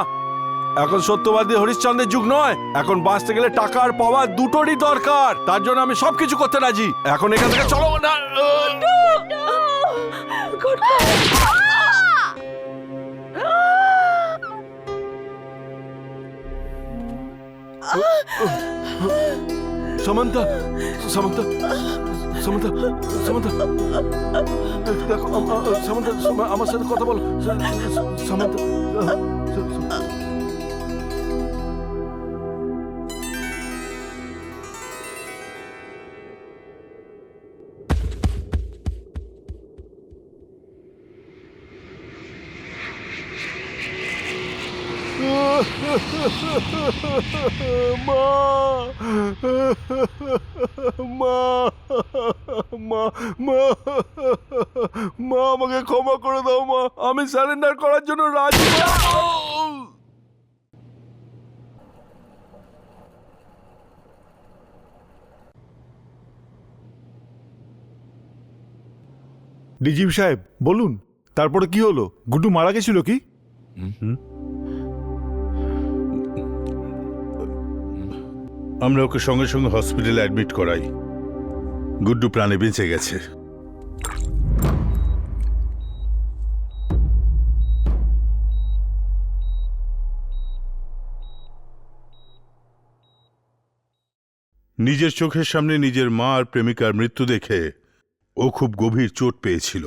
এখন সত্যবাদী হরিশ্চন্দ্রের যুগ নয়, এখন বাঁচতে গেলে টাকা আর পাওয়া দুটোরই দরকার, তার জন্য আমি সবকিছু করতে রাজি। এখন এখান থেকে চলো না। সামান্তা সামান্তা সামান্তা সামান্তা দেখো সামান্তা, আমার সাথে কথা বলো সামান্তা। মা মা মা মা মা আমাকে ক্ষমা করে দাও মা, আমি সারেন্ডার করার জন্য রাজি। ডিজিপি সাহেব বলুন, তারপরে কি হলো? গুড্ডু মারা গেছিল কি? আমরা ওকে সঙ্গে সঙ্গে হসপিটালে অ্যাডমিট করাই। গুড্ডু প্রাণে বেঁচে গেছে। নিজের চোখের সামনে নিজের মা আর প্রেমিকার মৃত্যু দেখে ও খুব গভীর চোট পেয়েছিল।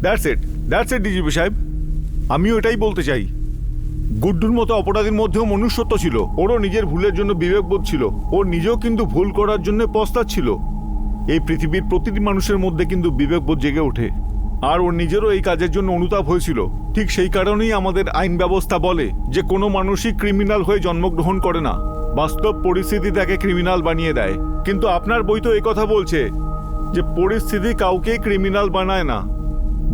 দ্যাটস ইট ডিজিপি সাহেব, আমিও এটাই বলতে চাই। গুড্ডুর মতো অপরাধীর মধ্যেও মনুষ্যত্ব ছিল, ওরও নিজের ভুলের জন্য বিবেকবোধ ছিল, ও নিজেও কিন্তু ভুল করার জন্য পস্তাচ্ছিল। এই পৃথিবীর প্রতিটি মানুষের মধ্যে কিন্তু বিবেকবোধ জেগে ওঠে, আর ওর নিজেরও এই কাজের জন্য অনুতাপ হয়েছিল। ঠিক সেই কারণেই আমাদের আইন ব্যবস্থা বলে যে কোনো মানুষই ক্রিমিনাল হয়ে জন্মগ্রহণ করে না, বাস্তব পরিস্থিতি তাকে ক্রিমিনাল বানিয়ে দেয়। কিন্তু আপনার বই তো এই কথা বলছে যে পরিস্থিতি কাউকে ক্রিমিনাল বানায় না,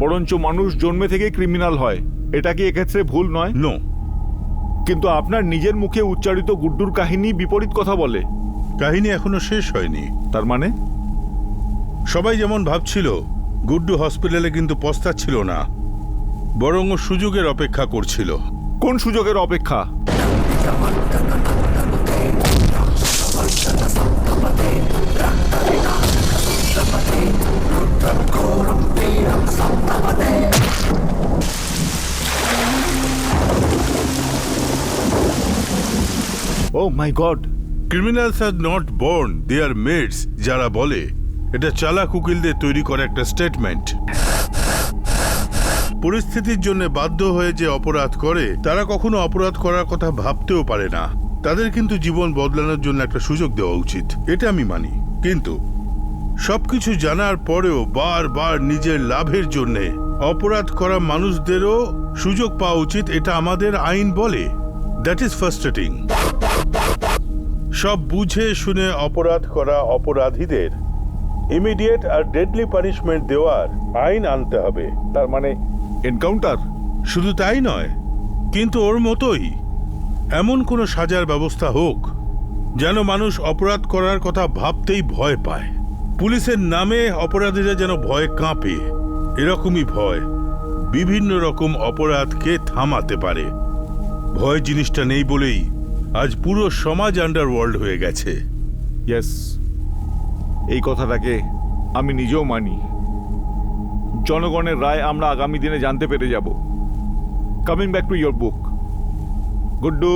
বরঞ্চ মানুষ জন্মে থেকে ক্রিমিনাল হয়। এটা কি এক্ষেত্রে ভুল নয়? নো। কিন্তু আপনার নিজের মুখে উচ্চারিত গুড্ডুর কাহিনী বিপরীত কথা বলে। কাহিনী এখনো শেষ হয়নি। তার মানে সবাই যেমন ভাবছিল, গুড্ডু হসপিটালে কিন্তু পস্তাচ্ছিল না, বরং ও সুযোগের অপেক্ষা করছিল। কোন সুযোগের অপেক্ষা? Oh my God! Criminals are not born, they are made. যারা বলে এটা চালাক উকিলদের তৈরি করা একটা স্টেটমেন্ট। পরিস্থিতির জন্য বাধ্য হয়ে যে অপরাধ করে তারা কখনো অপরাধ করার কথা ভাবতেও পারে না। তাদের কিন্তু জীবন বদলানোর জন্য একটা সুযোগ দেওয়া উচিত, এটা আমি মানি। কিন্তু সবকিছু জানার পরেও বারবার নিজের লাভের জন্য অপরাধ করা মানুষদেরও সুযোগ পাওয়া উচিত, এটা আমাদের আইন বলে। That is frustrating. সব বুঝে শুনে অপরাধ করা অপরাধীদের ইমিডিয়েট আর ডেডলি পানিশমেন্ট দেওয়ার আইন আনতে হবে। তার মানে এনকাউন্টার? শুধু তাই নয়, কিন্তু ওর মতোই এমন কোনো সাজার ব্যবস্থা হোক যেন মানুষ অপরাধ করার কথা ভাবতেই ভয় পায়। পুলিশের নামে অপরাধীরা যেন ভয়ে কাঁপে, এরকমই ভয় বিভিন্ন রকম অপরাধকে থামাতে পারে। ভয় জিনিসটা নেই বলেই আজ পুরো সমাজ আন্ডারওয়ার্ল্ড হয়ে গেছে। ইয়েস, এই কথাটাকে আমি নিজেও মানি। জনগণের রায় আমরা আগামী দিনে জানতে পেরে যাব। Coming back to your book, Guddu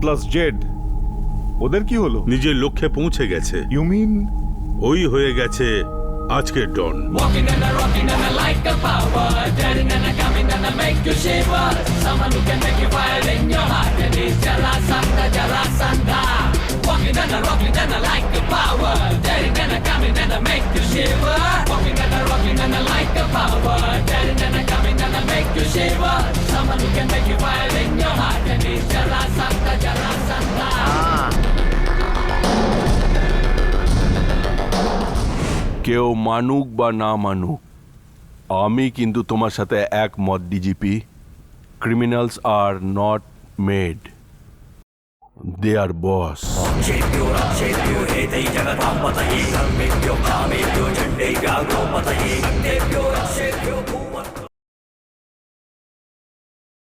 plus Z, ওদের কি হলো? নিজের লক্ষ্যে পৌঁছে গেছে। ইউ মিন ওই হয়ে গেছে আজকের ডন। কেউ মানুক বা না মানুক, আমি কিন্তু তোমার সাথে একমত DGP. Criminals are not made, they are boss.